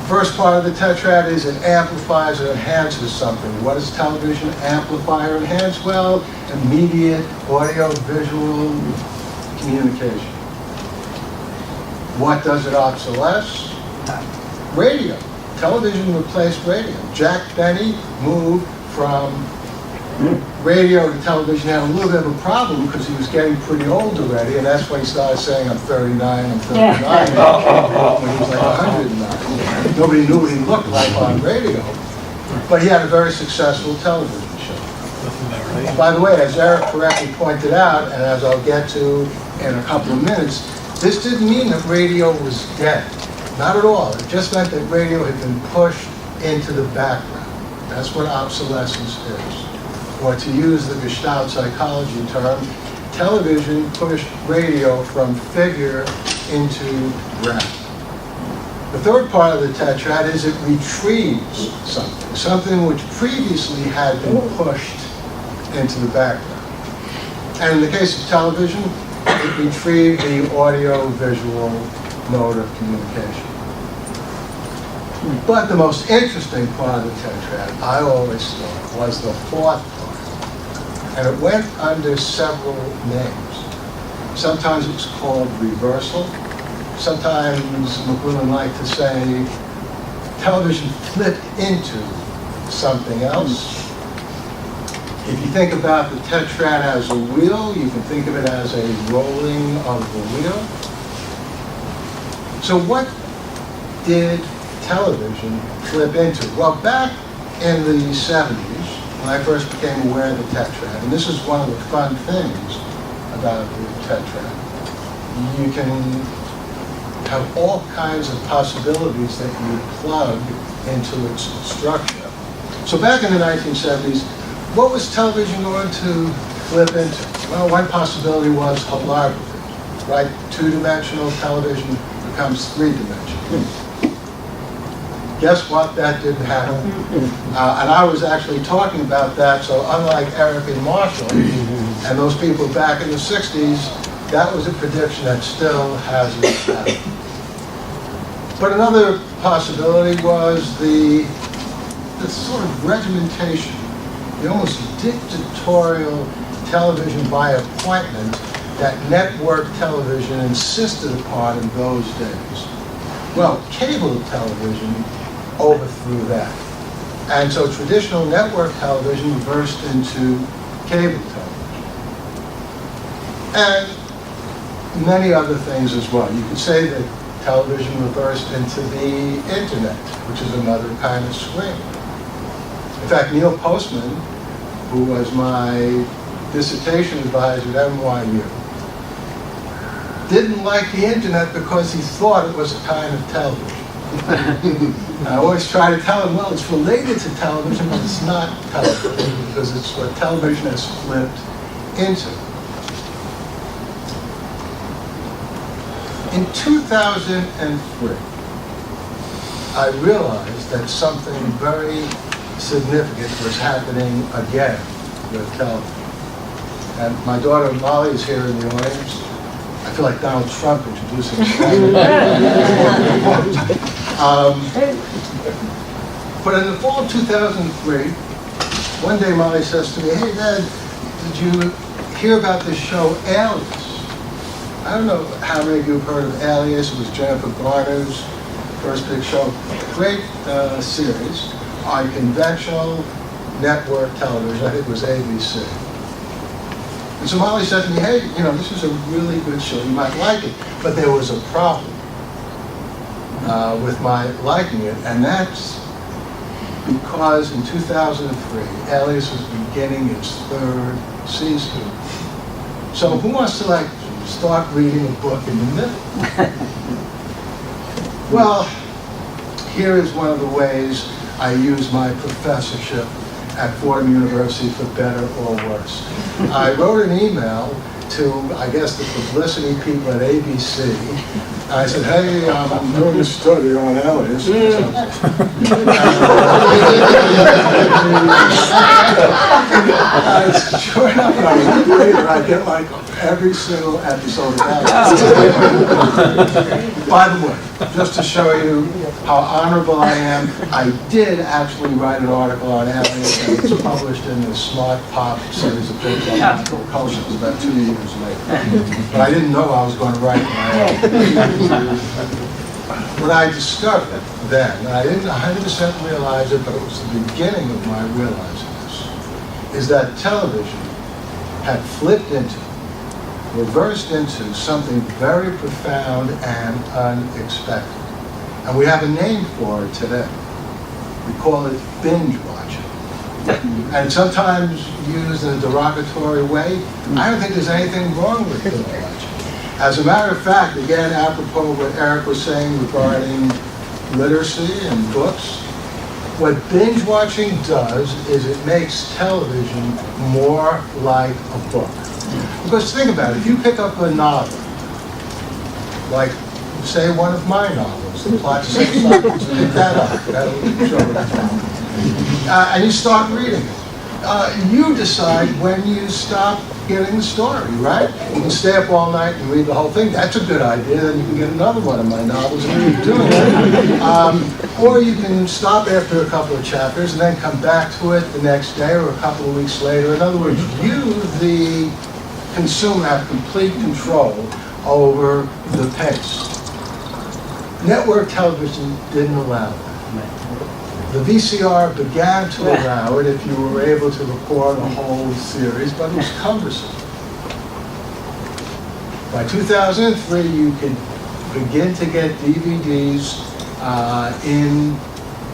First part of the tetrad is it amplifies or enhances something. What does television amplify or enhance? Well, immediate audio-visual communication. What does it obsolescence? Radio. Television replaced radio. Jack Benny moved from radio to television. Had a little bit of a problem because he was getting pretty old already, and that's when he started saying, I'm 39, I'm 39, when he was like 109. Nobody knew what he looked like on radio, but he had a very successful television show. By the way, as Eric correctly pointed out, and as I'll get to in a couple of minutes, this didn't mean that radio was dead. Not at all. It just meant that radio had been pushed into the background. That's what obsolescence is. Or to use the Gestalt psychology term, television pushed radio from figure into ground. The third part of the tetrad is it retrieves something which previously had been pushed into the background. And in the case of television, it retrieved the audio-visual mode of communication. But the most interesting part of the tetrad, I always thought, was the fourth part. And it went under several names. Sometimes it was called reversal. sometimes McLuhan liked to say, television flipped into something else. If you think about the tetrad as a wheel, you can think of it as a rolling of the wheel. So what did television flip into? Well, back in the 70s, when I first became aware of the tetrad, and this is one of the fun things about the tetrad, you can have all kinds of possibilities that you plug into its structure. So back in the 1970s, what was television going to flip into? Well, one possibility was holography, right? Two-dimensional television becomes three-dimensional. Guess what? That didn't happen. And I was actually talking about that, so unlike Eric and Marshall, and those people back in the 60s, that was a prediction that still hasn't happened. But another possibility was the sort of regimentation, the almost dictatorial television by appointment that network television insisted upon in those days. Well, cable television overthrew that. And so traditional network television burst into cable television. And many other things as well. You could say that television reversed into the internet, which is another kind of swing. In fact, Neil Postman, who was my dissertation advisor at NYU, didn't like the internet because he thought it was a kind of television. I always try to tell him, well, it's related to television, but it's not television, because it's what television has flipped into. In 2003, I realized that something very significant was happening again with television. And my daughter Molly is here in the audience. I feel like Donald Trump introducing but in the fall of 2003, one day Molly says to me, hey Dad, did you hear about this show Alias? I don't know how many of you have heard of Alias. It was Jennifer Garner's first big show. Great series on conventional network television. I think it was ABC. And so Molly said to me, hey, you know, this is a really good show. You might like it. But there was a problem with my liking it, and that's because in 2003, Alias was beginning its third season. So who wants to, like, start reading a book in the middle? Well, here is one of the ways I use my professorship at Fordham University for better or worse. I wrote an email to, I guess, the publicity people at ABC. I said, hey, I'm doing a study on Alias. Sure enough, when I was later, I get like every single episode of Alias. By the way, just to show you how honorable I am, I did actually write an article on Alias, and it's published in the Smart Pop series of books on natural culture. It was about 2 years later. But I didn't know I was going to write my own. What I discovered then, and I didn't 100% realize it, but it was the beginning of my realizing this, is that television had flipped into, reversed into something very profound and unexpected. And we have a name for it today. We call it binge watching. And sometimes used in a derogatory way. I don't think there's anything wrong with binge watching. As a matter of fact, again, apropos what Eric was saying regarding literacy and books, what binge watching does is it makes television more like a book. Because think about it, if you pick up a novel, like, say, one of my novels, The Plot to Save Socrates, pick that up, that'll show what it's about. And you start reading it. You decide when you stop getting the story, right? You can stay up all night and read the whole thing. That's a good idea. Then you can get another one of my novels and keep doing it. Or you can stop after a couple of chapters and then come back to it the next day or a couple of weeks later. In other words, you, the consumer, have complete control over the pace. network television didn't allow that. The VCR began to allow it if you were able to record a whole series, but it was cumbersome. By 2003, you could begin to get DVDs in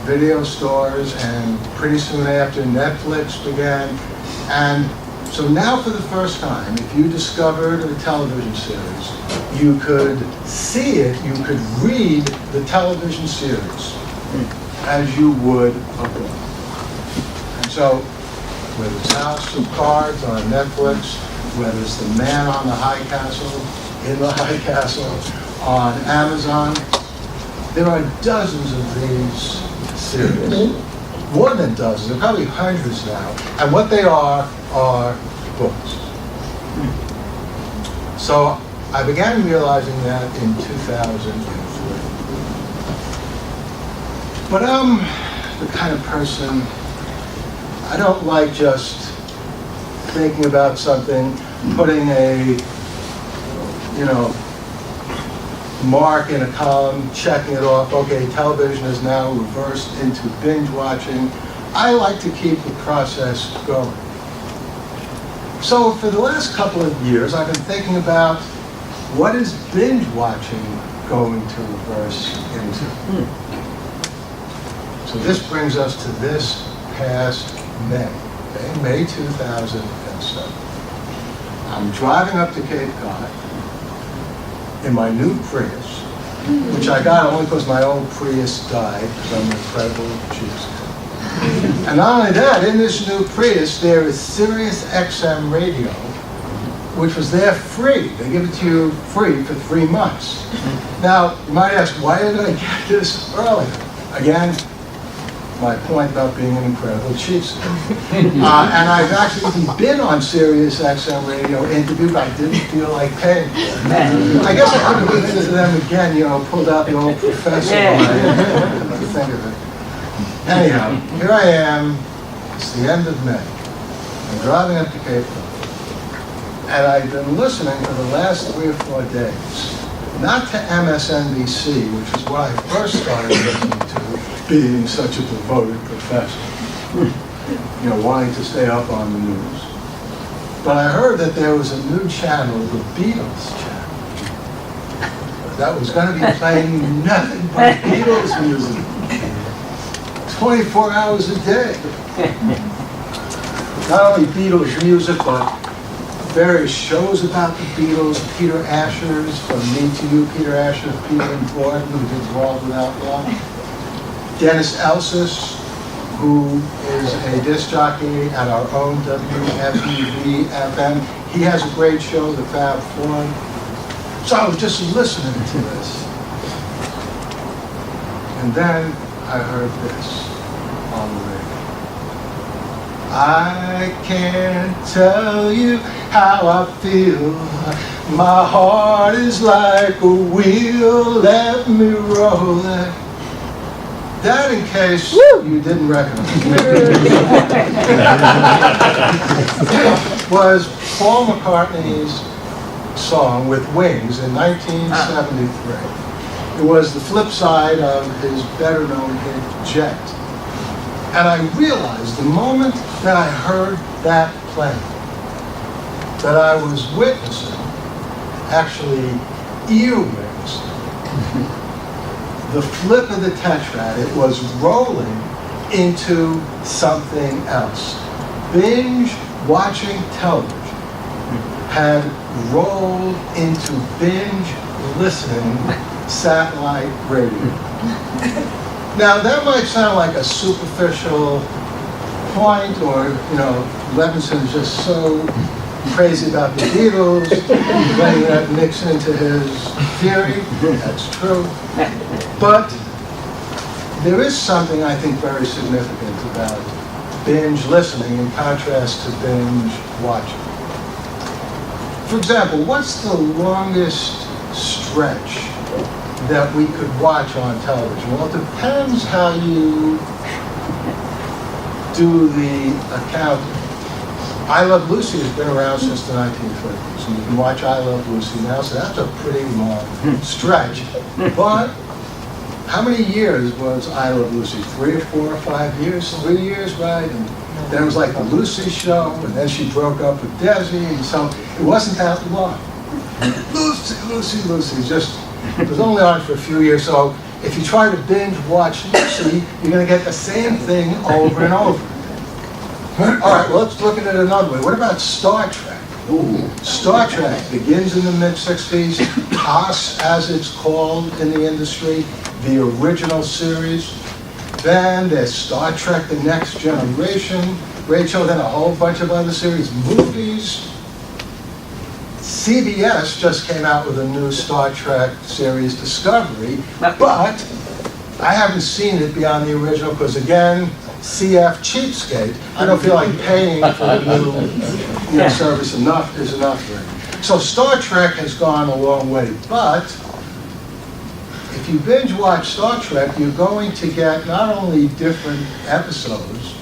video stores, and pretty soon after, Netflix began. And so now, for the first time, if you discovered a television series, you could see it, you could read the television series as you would a book. And so, whether it's House of Cards on Netflix, whether it's The Man on the High Castle, In the High Castle, on Amazon, there are dozens of these series. More than dozens, there are probably hundreds now. And what they are books. So I began realizing that in 2003. But I'm the kind of person, I don't like just thinking about something, putting a, mark in a column, checking it off. Okay, television is now reversed into binge watching. I like to keep the process going. So for the last couple of years, I've been thinking about what is binge watching going to reverse into. So this brings us to this past May, okay, May 2007. I'm driving up to Cape Cod in my new Prius, which I got only because my old Prius died, because I'm an incredible cheapskate. And not only that, in this new Prius, there is Sirius XM radio, which was there free. They give it to you free for 3 months. Now, you might ask, why did I get this earlier? Again, my point about being an incredible cheapskate. And I've actually been on Sirius XM radio interview, but I didn't feel like paying for it. I guess I could have listened to them again, pulled out the old professor. Think of it. Anyhow, here I am. It's the end of May. I'm driving up to Cape Cod. And I've been listening for the last 3 or 4 days, not to MSNBC, which is what I first started listening to, being such a devoted professor, wanting to stay up on the news. But I heard that there was a new channel, the Beatles channel, that was going to be playing nothing but Beatles music, 24 hours a day. Not only Beatles music, but various shows about the Beatles, Peter Asher's, from Me to You, Peter Asher, Peter and Fordham, who did World Without Love. Dennis Elsas, who is a disc jockey at our own WFEV-FM. He has a great show, The Fab Four. So I was just listening to this. And then I heard this on the radio. I can't tell you how I feel. My heart is like a wheel. Let me roll it. That, in case you didn't recognize was Paul McCartney's song with Wings in 1973. It was the flip side of his better-known hit, Jet. And I realized the moment that I heard that play, that I was witnessing, actually ear-witnessing, the flip of the tetrad. It was rolling into something else. Binge watching television had rolled into binge listening satellite radio. Now that might sound like a superficial point, or Levinson is just so crazy about the Beatles, letting that mix into his theory. That's true. But there is something I think very significant about binge listening in contrast to binge watching. For example, what's the longest stretch that we could watch on television? Well, it depends how you do the accounting. I Love Lucy has been around since the 1950s, and you can watch I Love Lucy now, so that's a pretty long stretch. But how many years was I Love Lucy? 3 or 4 or 5 years? 3 years, right? And then it was like the Lucy show, and then she broke up with Desi, and so it wasn't that long. Lucy, Lucy, Lucy, it was only on for a few years, so if you try to binge watch Lucy, you're going to get the same thing over and over. All right, well, let's look at it another way. What about Star Trek? Star Trek begins in the mid-60s, TOS, as it's called in the industry, the original series. Then there's Star Trek: The Next Generation, Rachel, then a whole bunch of other series, movies. CBS just came out with a new Star Trek series, Discovery, but I haven't seen it beyond the original because, again, CF cheapskate. I don't feel like paying for the new service is enough for me. So Star Trek has gone a long way, but if you binge watch Star Trek, you're going to get not only different episodes,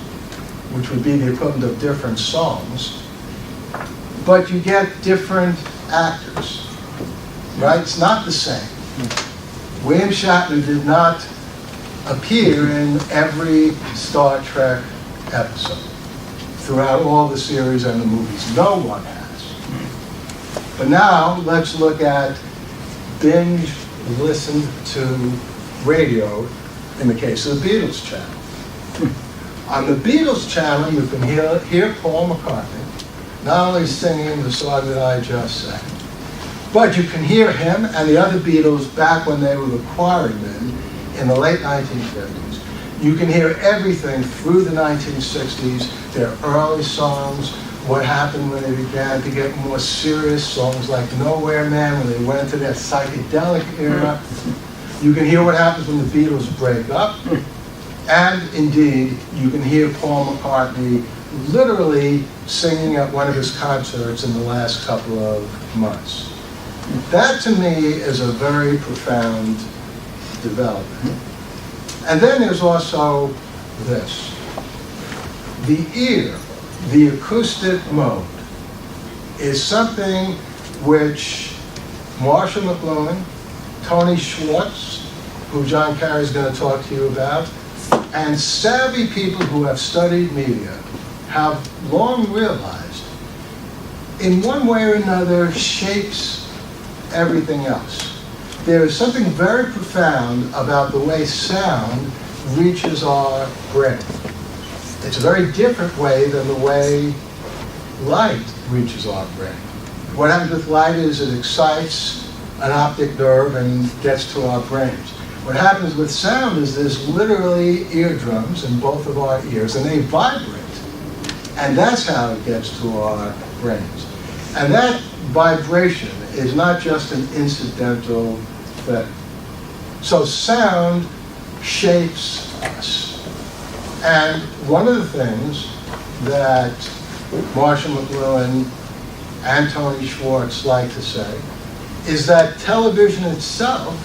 which would be the equivalent of different songs, but you get different actors, right? It's not the same. William Shatner did not appear in every Star Trek episode throughout all the series and the movies. No one has. But now let's look at binge listen to radio in the case of the Beatles channel. On the Beatles channel, you can hear Paul McCartney not only singing the song that I just sang, but you can hear him and the other Beatles back when they were the choirmen in the late 1950s. You can hear everything through the 1960s, their early songs, what happened when they began to get more serious songs like Nowhere Man, when they went into their psychedelic era. You can hear what happens when the Beatles break up. And indeed, you can hear Paul McCartney literally singing at one of his concerts in the last couple of months. That to me is a very profound development. And then there's also this. The ear, the acoustic mode, is something which Marshall McLuhan, Tony Schwartz, who John Carey is going to talk to you about, and savvy people who have studied media have long realized, in one way or another, shapes everything else. There is something very profound about the way sound reaches our brain. It's a very different way than the way light reaches our brain. What happens with light is it excites an optic nerve and gets to our brains. What happens with sound is there's literally eardrums in both of our ears, and they vibrate. And that's how it gets to our brains. And that vibration is not just an incidental thing. So sound shapes us. And one of the things that Marshall McLuhan and Tony Schwartz like to say is that television itself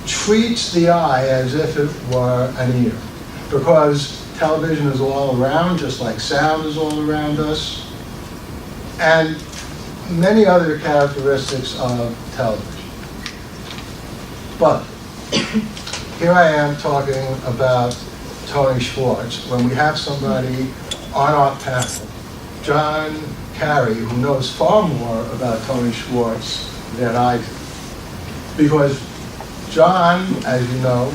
treats the eye as if it were an ear, because television is all around, just like sound is all around us, and many other characteristics of television. But here I am talking about Tony Schwartz when we have somebody on our panel, John Carey, who knows far more about Tony Schwartz than I do. Because John, as you know,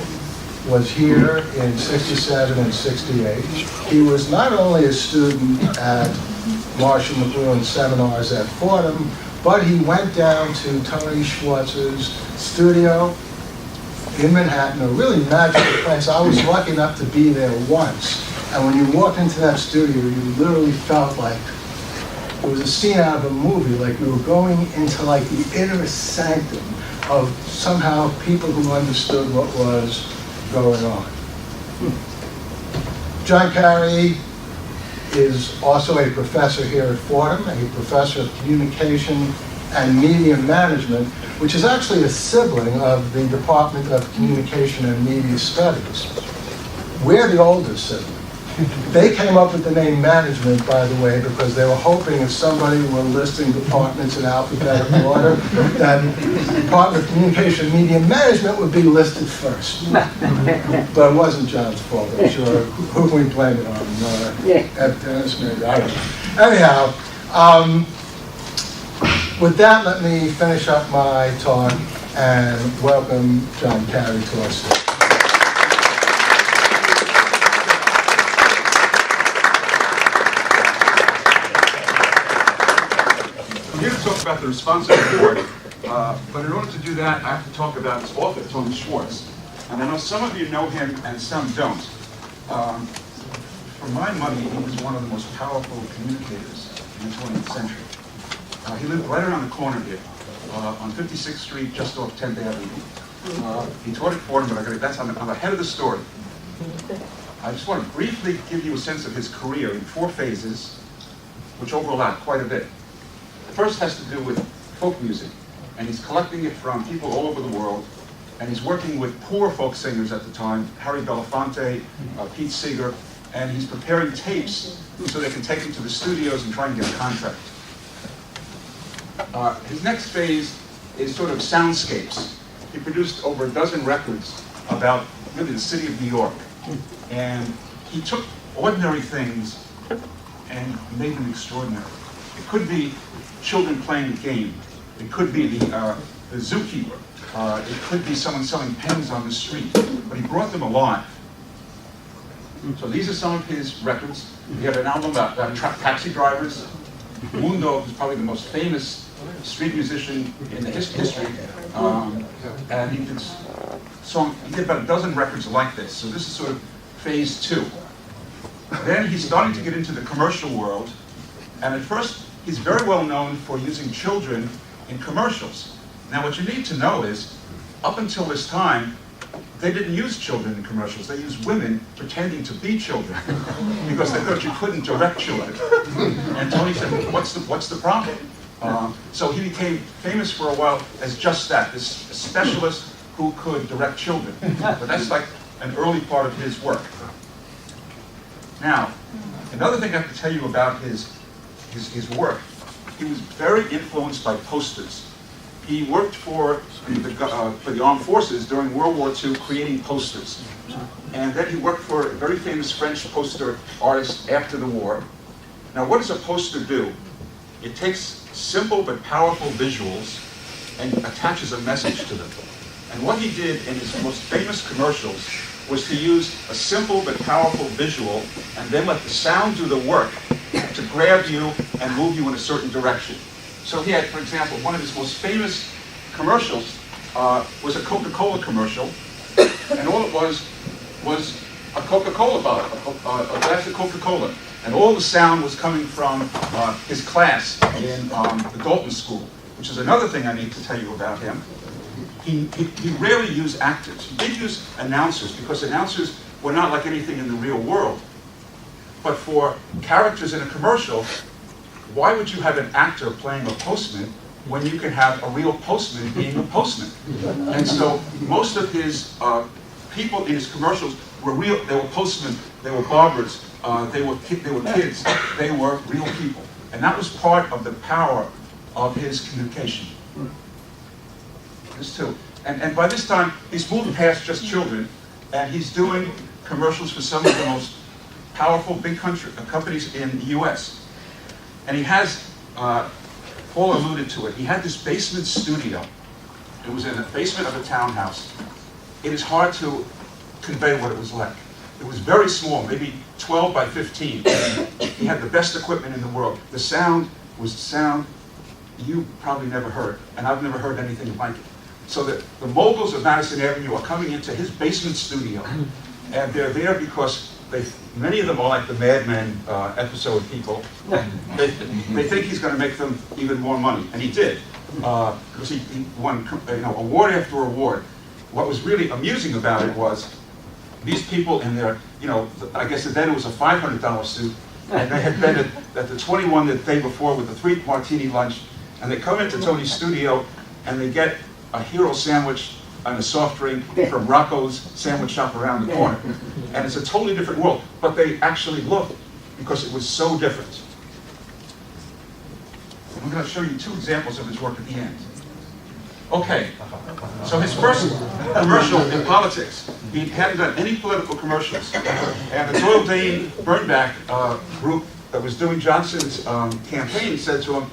was here in 67 and 68. He was not only a student at Marshall McLuhan seminars at Fordham, but he went down to Tony Schwartz's studio in Manhattan, a really magical place. I was lucky enough to be there once. And when you walked into that studio, you literally felt like it was a scene out of a movie, like you were going into like the inner sanctum of somehow people who understood what was going on. John Carey is also a professor here at Fordham, a professor of communication and media management, which is actually a sibling of the Department of Communication and Media Studies. We're the older sibling. They came up with the name management, by the way, because they were hoping if somebody were listing departments in alphabetical order, that Department of Communication and Media Management would be listed first. But it wasn't John's fault, I'm sure. Who can we blame it on? Dennis, maybe, I don't know. Anyhow, with that, let me finish up my talk and welcome John Carey to our stage. I'm here to talk about the response of the board, but in order to do that, I have to talk about his author, Tony Schwartz. And I know some of you know him and some don't. For my money, he was one of the most powerful communicators in the 20th century. He lived right around the corner here, on 56th Street, just off 10th Avenue. He taught at Fordham, but that's I'm ahead of the story. I just want to briefly give you a sense of his career in 4 phases, which overlap quite a bit. The first has to do with folk music, and he's collecting it from people all over the world, and he's working with poor folk singers at the time, Harry Belafonte, Pete Seeger, and he's preparing tapes so they can take them to the studios and try and get a contract. His next phase is sort of soundscapes. He produced over a dozen records about really the city of New York, and he took ordinary things and made them extraordinary. It could be children playing a game. It could be the zookeeper. It could be someone selling pens on the street. But he brought them alive. So these are some of his records. He had an album about taxi drivers. Mundo is probably the most famous street musician in the history. And he did about a dozen records like this. So this is sort of phase 2. Then he's starting to get into the commercial world. And at first, he's very well known for using children in commercials. Now, what you need to know is, up until this time, they didn't use children in commercials. They used women pretending to be children because they thought you couldn't direct children. And Tony said, what's the problem? So he became famous for a while as just that, this specialist who could direct children. But that's like an early part of his work. Now, another thing I have to tell you about his work, he was very influenced by posters. He worked for the armed forces during World War II creating posters. And then he worked for a very famous French poster artist after the war. Now, what does a poster do? It takes simple but powerful visuals and attaches a message to them. And what he did in his most famous commercials was to use a simple but powerful visual and then let the sound do the work to grab you and move you in a certain direction. So he had, for example, one of his most famous commercials was a Coca-Cola commercial, and all it was a Coca-Cola bottle, a glass of Coca-Cola. And all the sound was coming from his class in the Dalton School, which is another thing I need to tell you about him. He rarely used actors. He did use announcers, because announcers were not like anything in the real world. But for characters in a commercial, why would you have an actor playing a postman when you can have a real postman being a postman? And so most of his people in his commercials were real. They were postmen, they were barbers, they were kids, they were real people. And that was part of the power of his communication. This too. And by this time, he's moved past just children, and he's doing commercials for some of the most powerful big companies in the US. And he has, Paul alluded to it, he had this basement studio. It was in the basement of a townhouse. It is hard to convey what it was like. It was very small, maybe 12 by 15. He had the best equipment in the world. The sound was sound you probably never heard, and I've never heard anything like it. So the moguls of Madison Avenue are coming into his basement studio, and they're there because many of them are like the Mad Men episode people. They think he's going to make them even more money, and he did, because he won award after award. What was really amusing about it was these people in their, I guess then it was a $500 suit, and they had been at the 21 the day before with the 3 martini lunch, and they come into Tony's studio and they get a hero sandwich and a soft drink from Rocco's sandwich shop around the corner. And it's a totally different world, but they actually loved it because it was so different. I'm going to show you two examples of his work at the end. Okay, so his first commercial in politics, he hadn't done any political commercials. And the Doyle Dane Burnback group that was doing Johnson's campaign said to him,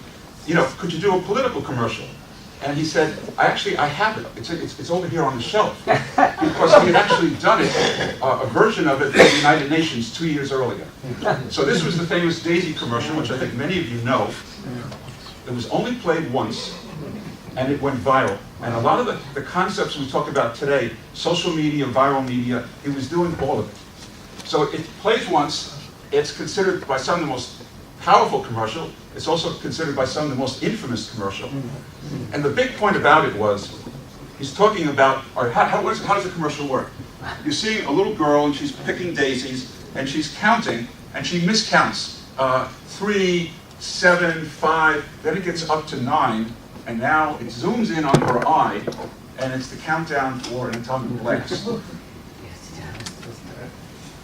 you know, could you do a political commercial? And he said, I have it. It's over here on the shelf. Because he had actually done it, a version of it for the United Nations 2 years earlier. So this was the famous Daisy commercial, which I think many of you know. It was only played once, and it went viral. And a lot of the concepts we talk about today, social media, viral media, he was doing all of it. So it plays once, it's considered by some the most powerful commercial, it's also considered by some the most infamous commercial. And the big point about it was, he's talking about, all right, how does the commercial work? You see a little girl and she's picking daisies, and she's counting, and she miscounts 3, 7, 5, then it gets up to 9, and now it zooms in on her eye, and it's the countdown for an atomic blast.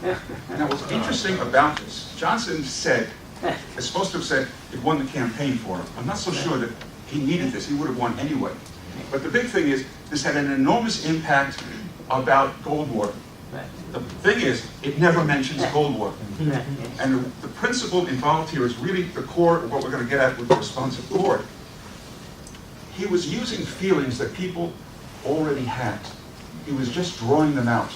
Now what's interesting about this, Johnson said, is supposed to have said it won the campaign for him. I'm not so sure that he needed this, he would have won anyway. But the big thing is, this had an enormous impact about Goldwater. The thing is, it never mentions Goldwater. And the principle involved here is really the core of what we're going to get at with the responsive chord. He was using feelings that people already had. He was just drawing them out.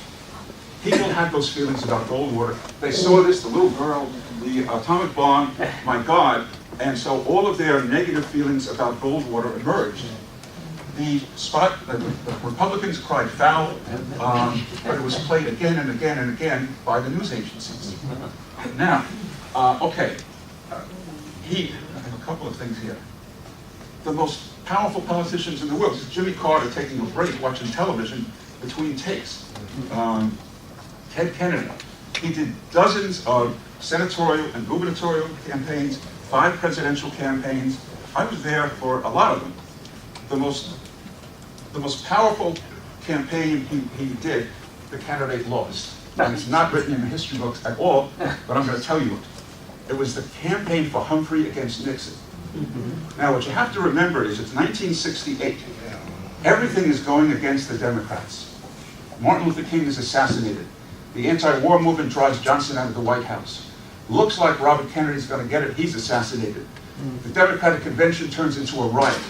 People had those feelings about Goldwater. They saw this, the little girl, the atomic bomb, my God, and so all of their negative feelings about Goldwater emerged. The Republicans cried foul, but it was played again and again and again by the news agencies. Now, okay, I have a couple of things here. The most powerful politicians in the world, this is Jimmy Carter taking a break watching television between takes. Ted Kennedy, he did dozens of senatorial and gubernatorial campaigns, 5 presidential campaigns. I was there for a lot of them. The most powerful campaign he did, the candidate lost. And it's not written in the history books at all, but I'm going to tell you it. It was the campaign for Humphrey against Nixon. Now what you have to remember is it's 1968. Everything is going against the Democrats. Martin Luther King is assassinated. The anti-war movement drives Johnson out of the White House. Looks like Robert Kennedy's going to get it, he's assassinated. The Democratic convention turns into a riot.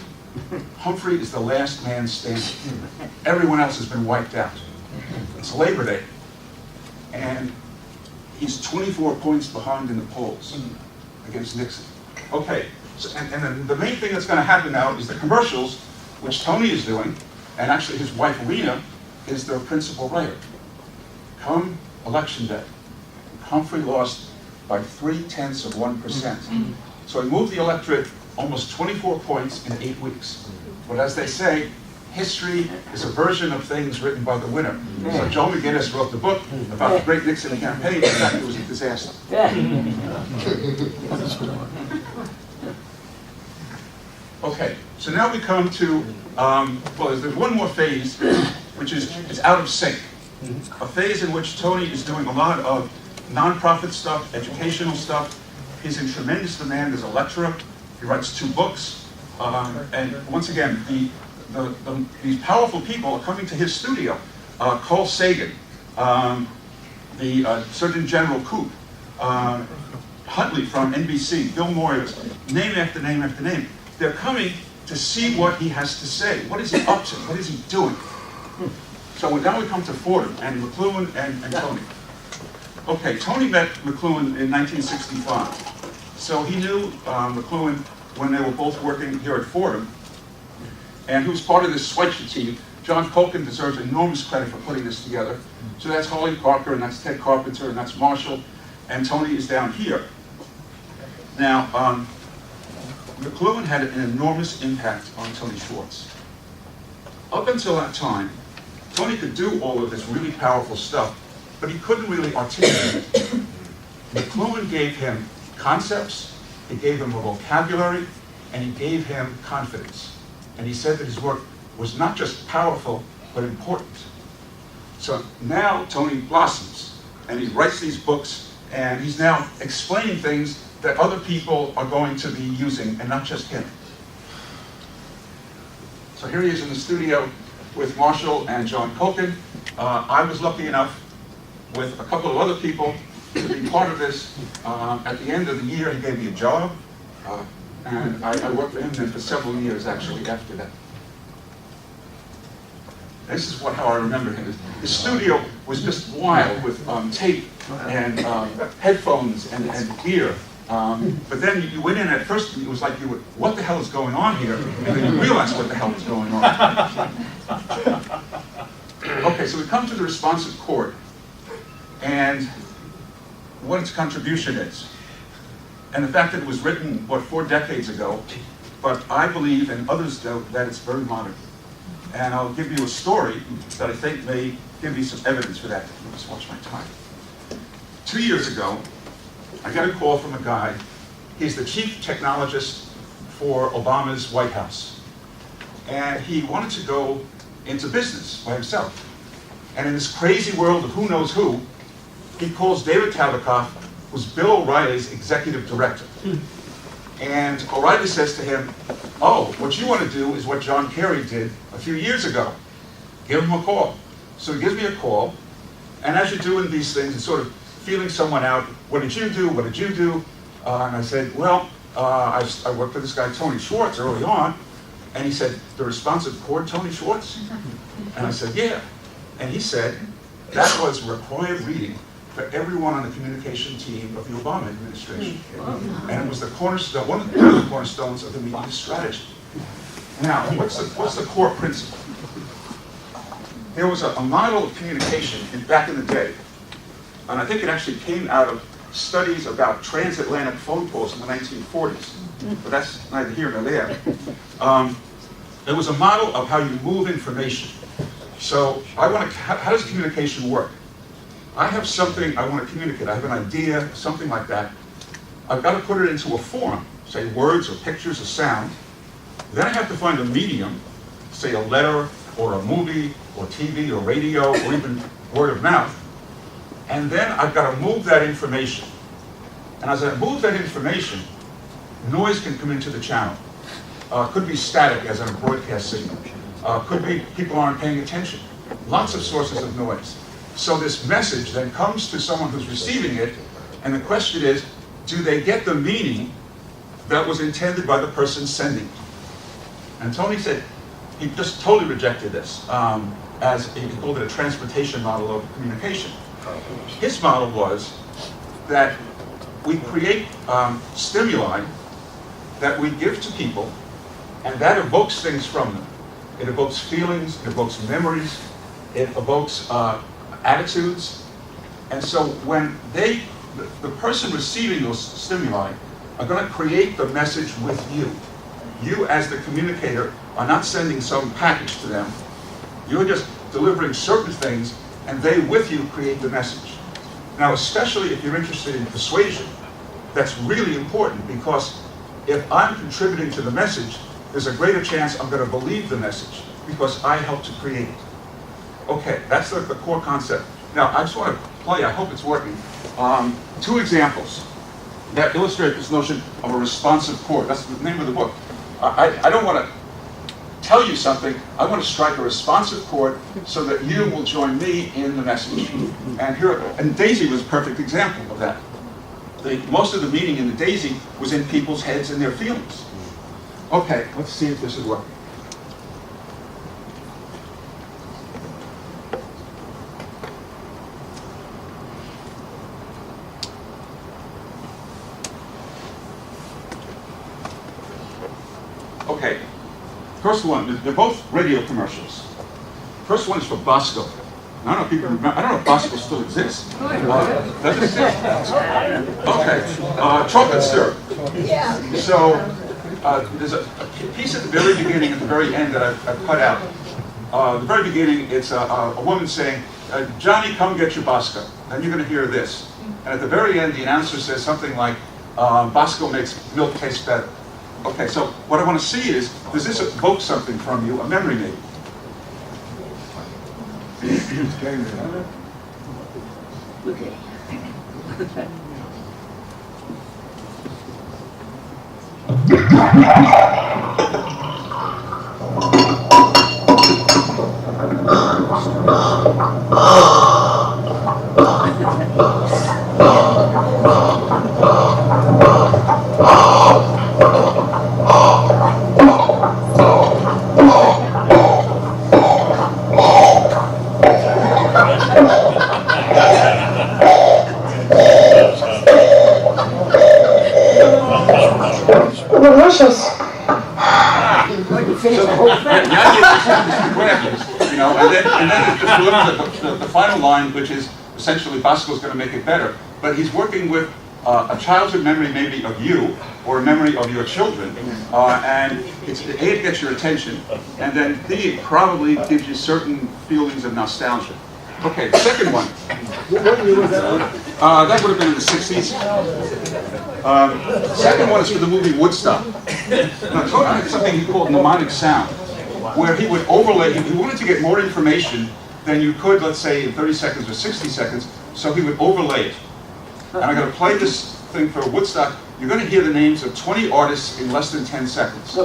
Humphrey is the last man standing. Everyone else has been wiped out. It's Labor Day. And he's 24 points behind in the polls against Nixon. Okay, so, and then the main thing that's going to happen now is the commercials, which Tony is doing, and actually his wife Rena is their principal writer. Come election day, Humphrey lost by 0.3%. So he moved the electorate almost 24 points in 8 weeks. But as they say, history is a version of things written by the winner. So Joe McGinnis wrote the book about the great Nixon campaign. In fact, it was a disaster. Okay, so now we come to, well, there's one more phase, which is it's out of sync. A phase in which Tony is doing a lot of nonprofit stuff, educational stuff. He's in tremendous demand as a lecturer. He writes 2 books. And once again, these powerful people are coming to his studio. Carl Sagan, the Surgeon General Koop, Huntley from NBC, Bill Moyers, name after name after name. They're coming to see what he has to say. What is he up to? What is he doing? So now we come to Fordham and McLuhan and Tony. Okay, Tony met McLuhan in 1965. So he knew McLuhan when they were both working here at Fordham. And he was part of this Schweitzer team. John Culkin deserves enormous credit for putting this together. So that's Holly Parker, and that's Ted Carpenter, and that's Marshall, and Tony is down here. Now, McLuhan had an enormous impact on Tony Schwartz. Up until that time, Tony could do all of this really powerful stuff, but he couldn't really articulate it. McLuhan gave him concepts, he gave him a vocabulary, and he gave him confidence. And he said that his work was not just powerful, but important. So now Tony blossoms, and he writes these books, and he's now explaining things that other people are going to be using, and not just him. So here he is in the studio with Marshall and John Culkin. I was lucky enough, with a couple of other people, to be part of this. At the end of the year, he gave me a job, and I worked for him then for several years, actually, after that. This is how I remember him. His studio was just wild with tape and headphones and gear. But then you went in, at first it was like you were, what the hell is going on here? And then you realized what the hell was going on. Okay, so we come to the responsive chord and what its contribution is. And the fact that it was written, 4 decades ago, but I believe, and others do, that it's very modern. And I'll give you a story that I think may give you some evidence for that. Let me just watch my time. 2 years ago, I got a call from a guy. He's the chief technologist for Obama's White House. And he wanted to go into business by himself. And in this crazy world of who knows who, he calls David Tabakoff, who's Bill O'Reilly's executive director. And O'Reilly says to him, oh, what you want to do is what John Carey did a few years ago. Give him a call. So he gives me a call, and as you're doing these things, it's sort of feeling someone out. What did you do? What did you do? And I said, well, I worked for this guy, Tony Schwartz, early on. And he said, the responsive chord, Tony Schwartz? And I said, yeah. And he said, that was required reading for everyone on the communication team of the Obama administration. And it was the cornerstone, one of the cornerstones of the media strategy. Now, what's the core principle? There was a model of communication back in the day, and I think it actually came out of studies about transatlantic phone calls in the 1940s, but that's neither here nor there. There was a model of how you move information. So how does communication work? I have something I want to communicate. I have an idea, something like that. I've got to put it into a form, say words or pictures or sound. Then I have to find a medium, say a letter or a movie or TV or radio or even word of mouth. And then I've got to move that information. And as I move that information, noise can come into the channel. Could be static as in a broadcast signal. Could be people aren't paying attention. Lots of sources of noise. So this message then comes to someone who's receiving it, and the question is, do they get the meaning that was intended by the person sending it? And Tony said he just totally rejected this, as he called it a transportation model of communication. His model was that we create stimuli that we give to people, and that evokes things from them. It evokes feelings, it evokes memories, it evokes attitudes. And so when the person receiving those stimuli are going to create the message with you. You as the communicator are not sending some package to them. You're just delivering certain things, and they with you create the message. Now, especially if you're interested in persuasion, that's really important, because if I'm contributing to the message, there's a greater chance I'm going to believe the message because I helped to create it. Okay, that's the core concept. Now, I just want to play, I hope it's working, 2 examples that illustrate this notion of a responsive chord. That's the name of the book. I don't want to tell you something. I want to strike a responsive chord so that you will join me in the message. And Daisy was a perfect example of that. Most of the meaning in the Daisy was in people's heads and their feelings. Okay, let's see if this is working. Okay, first one, they're both radio commercials. First one is for Bosco. I don't know if people remember, I don't know if Bosco still exists. Does it exist? Okay, chocolate syrup. Yeah. So, there's a piece at the very beginning and the very end that I've cut out. The very beginning, it's a woman saying, Johnny, come get your Bosco. Then you're going to hear this. And at the very end, the announcer says something like, Bosco makes milk taste better. Okay, so what I want to see is, does this evoke something from you, a memory maybe? You know, and then just deliver the final line, which is essentially Bosco's going to make it better. But he's working with a childhood memory maybe of you, or a memory of your children, and it gets your attention, and then B, it probably gives you certain feelings of nostalgia. Okay, the second one. What year was that? That would have been in the 60s. The second one is for the movie Woodstock. Now, Tony had something he called mnemonic sound, where he would overlay, he wanted to get more information than you could, let's say, in 30 seconds or 60 seconds, so he would overlay it. And I'm going to play this thing for Woodstock. You're going to hear the names of 20 artists in less than 10 seconds.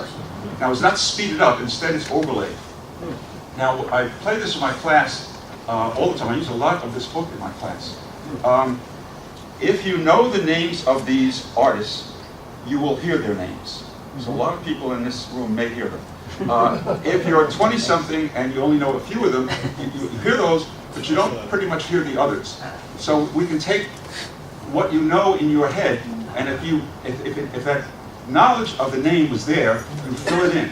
Now, it's not speeded up, instead it's overlaid. Now, I play this in my class all the time. I use a lot of this book in my class. If you know the names of these artists, you will hear their names. So a lot of people in this room may hear them. If you're 20-something and you only know a few of them, you hear those, but you don't pretty much hear the others. So we can take what you know in your head, and if that knowledge of the name was there, you fill it in.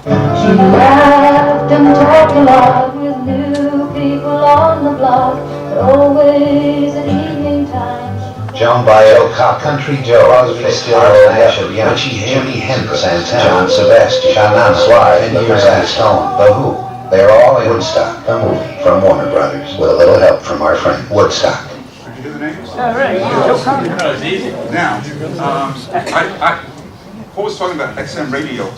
She laughed and talked a lot with new people on the block, but always at evening time. Joan Baez, Country Joe, Crosby, Still, Nash, Jimi Hendrix, Santana, John Sebastian, Shannon Suarez, and years at Stone, The Who. They're all in Woodstock, a movie from Warner Brothers, with a little help from our friend Woodstock. Did you hear the names? All right. That was easy. Now, Paul was talking about XM Radio.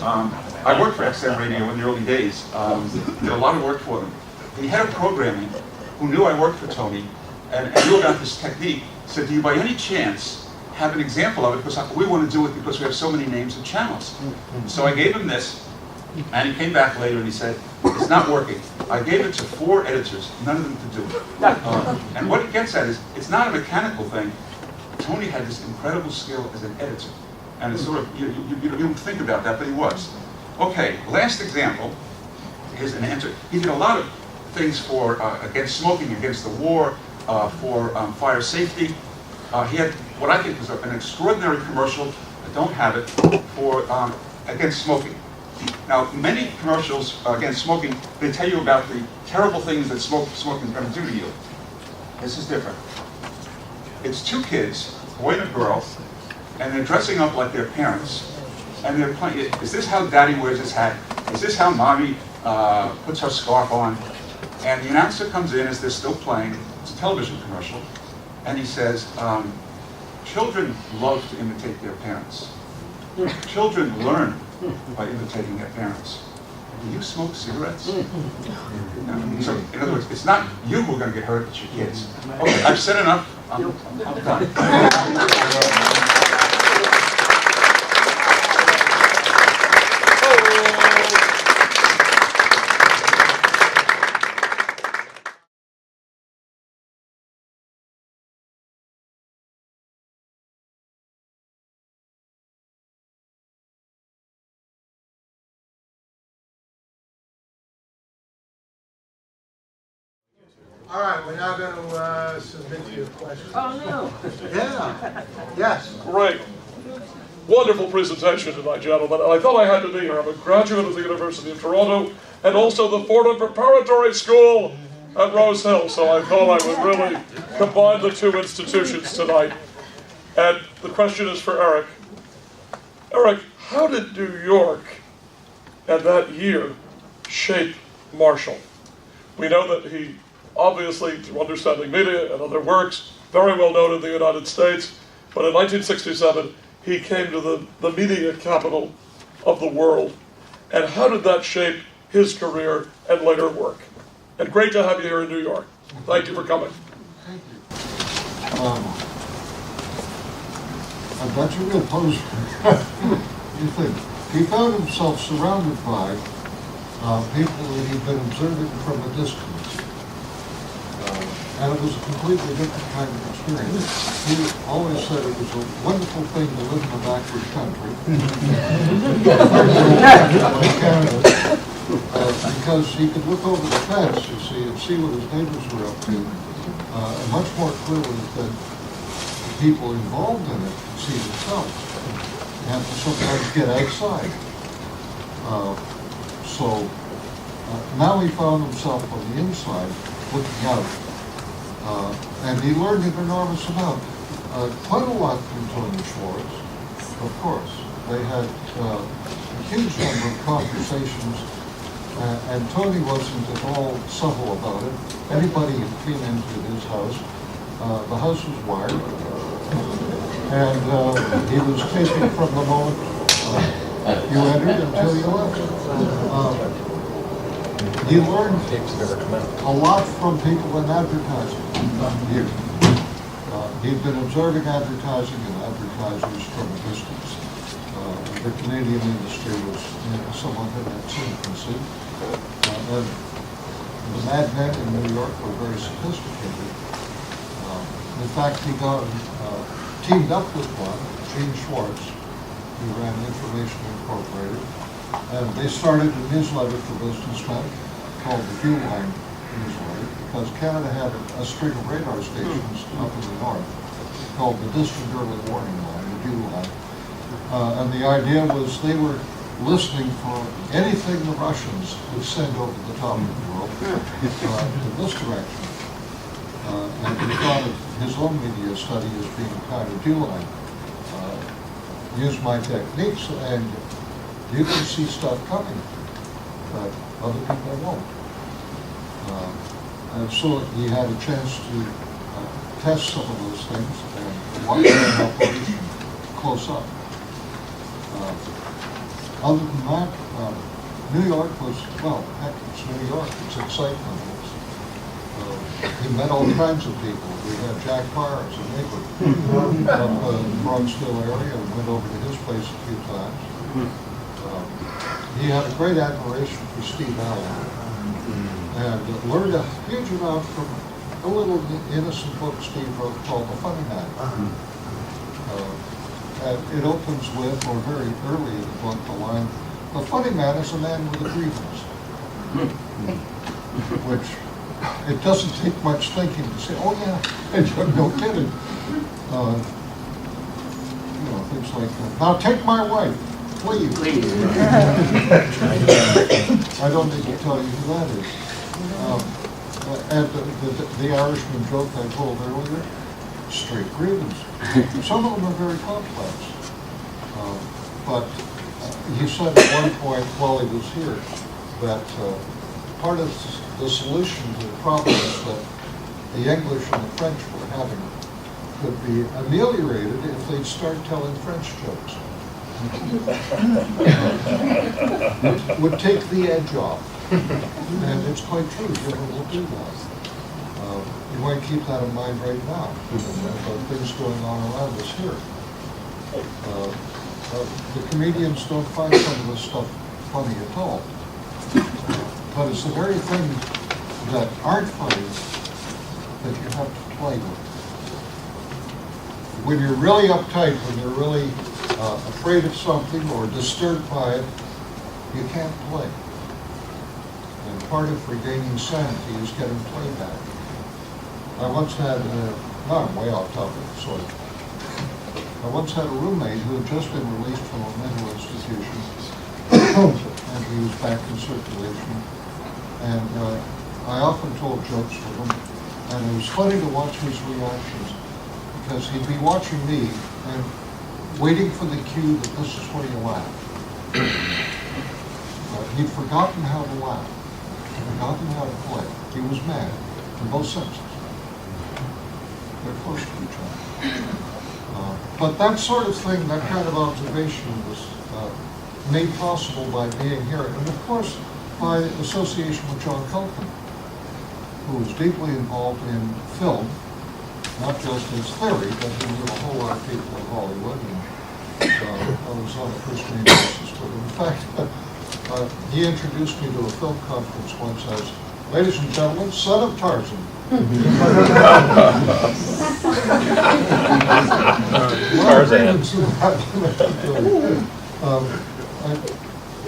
I worked for XM Radio in the early days. Did a lot of work for them. The head of programming, who knew I worked for Tony, and knew about this technique, said, do you by any chance have an example of it? Because we want to do it because we have so many names of channels. So I gave him this, and he came back later and he said, it's not working. I gave it to 4 editors, none of them could do it. And what it gets at is, it's not a mechanical thing. Tony had this incredible skill as an editor. And it's sort of, you don't think about that, but he was. Okay, last example is an answer. He did a lot of things for against smoking, against the war, for fire safety. He had what I think was an extraordinary commercial, I don't have it, for against smoking. Now, many commercials against smoking, they tell you about the terrible things that smoking is going to do to you. This is different. It's 2 kids, a boy and a girl, and they're dressing up like their parents. And they're playing, is this how daddy wears his hat? Is this how mommy puts her scarf on? And the announcer comes in as they're still playing. It's a television commercial. And he says, children love to imitate their parents. Children learn by imitating their parents. Do you smoke cigarettes? No. So, in other words, it's not you who are going to get hurt, it's your kids. Okay, I've said enough. I'm done. All right, we're now going to submit your questions. Oh, no. Yeah. Yes. Great. Wonderful presentation tonight, gentlemen. And I thought I had to be here. I'm a graduate of the University of Toronto and also the Fordham Preparatory School at Rose Hill. So I thought I would really combine the 2 institutions tonight. And the question is for Eric. Eric, how did New York and that year shape Marshall? We know that he, obviously, through Understanding Media and other works, very well known in the United States, but in 1967 he came to the media capital of the world. And how did that shape his career and later work? And great to have you here in New York. Thank you for coming. Thank you. I've got you real poser. You think he found himself surrounded by people that he'd been observing from a distance. And it was a completely different kind of experience. He always said it was a wonderful thing to live in a backward country. Canada, because he could look over the fence, you see, and see what his neighbors were up to. And much more clearly than the people involved in it could see themselves. You have to sometimes get outside. So now he found himself on the inside, looking out. And he learned an enormous amount. Quite a lot from Tony Schwartz, of course. They had a huge number of conversations, and Tony wasn't at all subtle about it. Anybody who came into his house, the house was wired, and he was taken from the moment you entered until you left. He learned a lot from people in advertising. He'd been observing advertising and advertisers from a distance. The Canadian industry was somewhat in its infancy. And the madmen in New York were very sophisticated. In fact, he got teamed up with one, John Schwartz, who ran Information Incorporated. And they started a newsletter for businessmen called the Viewline newsletter, because Canada had a string of radar stations up in the north called the Distant Early Warning Line, the Viewline. And the idea was they were listening for anything the Russians would send over the top of the world in this direction. And he thought of his own media study as being a kind of Viewline. Use my techniques and you can see stuff coming, but other people won't. And so he had a chance to test some of those things and watch their operation close up. Other than that, New York was, well, heck, it's New York, it's excitement. He met all kinds of people. We had Jack Parr as a neighbor from the Bronxville area and went over to his place a few times. He had a great admiration for Steve Allen and learned a huge amount from a little innocent book Steve wrote called The Funny Man. And it opens with, or very early in the book, the line, "The funny man is a man with a grievance," which it doesn't take much thinking to say, oh yeah, no kidding. Things like, now take my wife. Please. I don't need to tell you who that is. And the Irishman joke I told earlier, straight grievance. Some of them are very complex. But he said at one point while he was here that part of the solution to the problems that the English and the French were having could be ameliorated if they'd start telling French jokes. Would take the edge off. And it's quite true, people will do that. You might keep that in mind right now, about things going on around us here. The comedians don't find some of this stuff funny at all. But it's the very things that aren't funny that you have to play with. When you're really uptight, when you're really afraid of something or disturbed by it, you can't play. And part of regaining sanity is getting playback. I once had, now I'm way off topic, sorry. I once had a roommate who had just been released from a mental institution, and he was back in circulation. And I often told jokes with him, and it was funny to watch his reactions, because he'd be watching me and waiting for the cue that this is where you laugh. He'd forgotten how to laugh, forgotten how to play. He was mad in both senses. they're close to each other. But that sort of thing, that kind of observation was made possible by being here, and of course by association with John Culkin, who was deeply involved in film, not just as theory, but he knew a whole lot of people in Hollywood, and I was on a first-name basis with him. In fact, he introduced me to a film conference once as, "Ladies and gentlemen, son of Tarzan."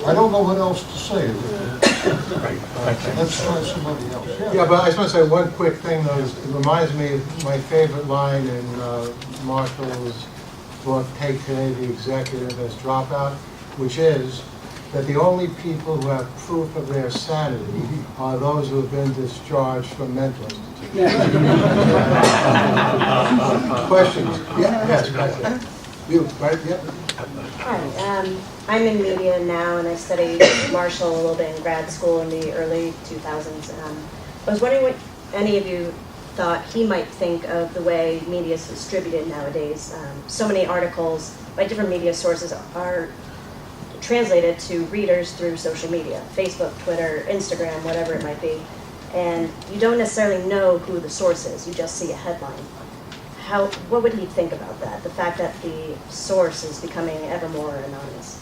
I don't know what else to say. Let's try somebody else. Yeah, but I just want to say one quick thing, though. It reminds me of my favorite line in Marshall's book, Take Today, the Executive as Dropout, which is that the only people who have proof of their sanity are those who have been discharged from mental institutions. Questions? Yeah, yes, right there. You, right? Yeah. Hi, I'm in media now, and I studied Marshall a little bit in grad school in the early 2000s. I was wondering what any of you thought he might think of the way media is distributed nowadays. So many articles by different media sources are translated to readers through social media, Facebook, Twitter, Instagram, whatever it might be. And you don't necessarily know who the source is, you just see a headline. What would he think about that? The fact that the source is becoming ever more anonymous.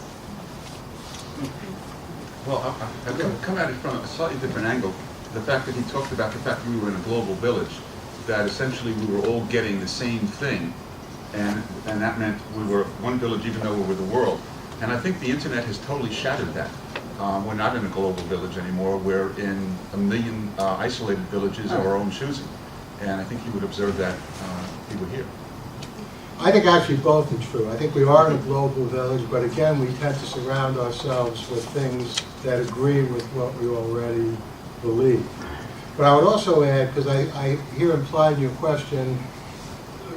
Well, I've come at it from a slightly different angle. The fact that he talked about the fact that we were in a global village, that essentially we were all getting the same thing, and that meant we were one village even though we were the world. And I think the internet has totally shattered that. We're not in a global village anymore. We're in a million isolated villages of our own choosing. And I think he would observe that if he were here. I think actually both are true. I think we are in a global village, but again, we tend to surround ourselves with things that agree with what we already believe. But I would also add, because I hear implied in your question,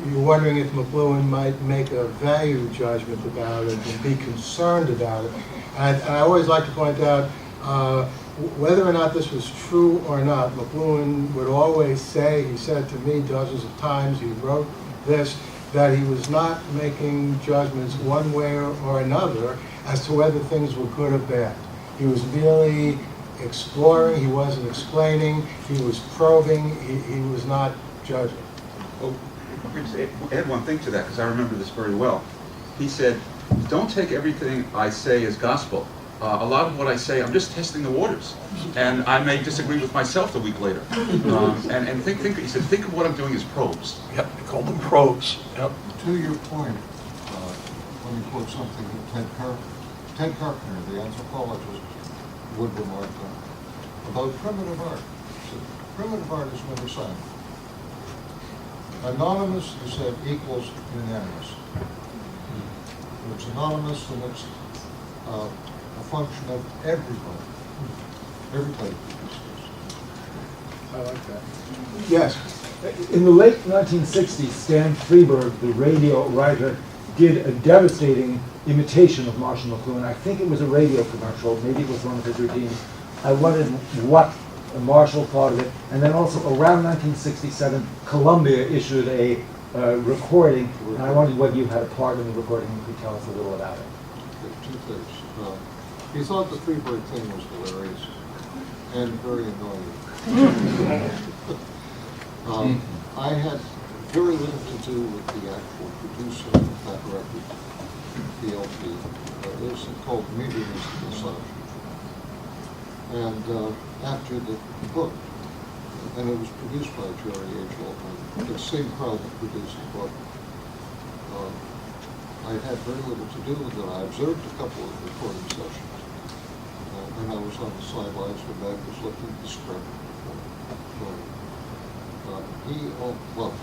you're wondering if McLuhan might make a value judgment about it and be concerned about it. And I always like to point out, whether or not this was true or not, McLuhan would always say, he said to me dozens of times, he wrote this, that he was not making judgments one way or another as to whether things were good or bad. He was merely exploring, he wasn't explaining, he was probing, he was not judging. Well, add one thing to that, because I remember this very well. He said, don't take everything I say as gospel. A lot of what I say, I'm just testing the waters, and I may disagree with myself a week later. And think. He said, think of what I'm doing as probes. Yep, they call them probes. Yep. To your point, let me quote something that Ted Carpenter, the anthropologist, would remark about primitive art. He said, primitive art is never silent. Anonymous, he said, equals unanimous. It's anonymous, and it's a function of everybody. Everybody produces. I like that. Yes. In the late 1960s, Stan Freberg, the radio writer, did a devastating imitation of Marshall McLuhan. I think it was a radio commercial, maybe it was one of his routines. I wondered what Marshall thought of it. And then also around 1967, Columbia issued a recording, and I wondered whether you had a part in the recording and could tell us a little about it. Two things. He thought the Freberg thing was hilarious and very annoying. I had very little to do with the actual producer of that record, the LP. It was called Medium is the Massage. And after the book, and it was produced by Jerry H. Altman, the same crowd that produced the book, I had very little to do with it. I observed a couple of recording sessions. And I was on the sidelines when Mac was looking at the script. Well,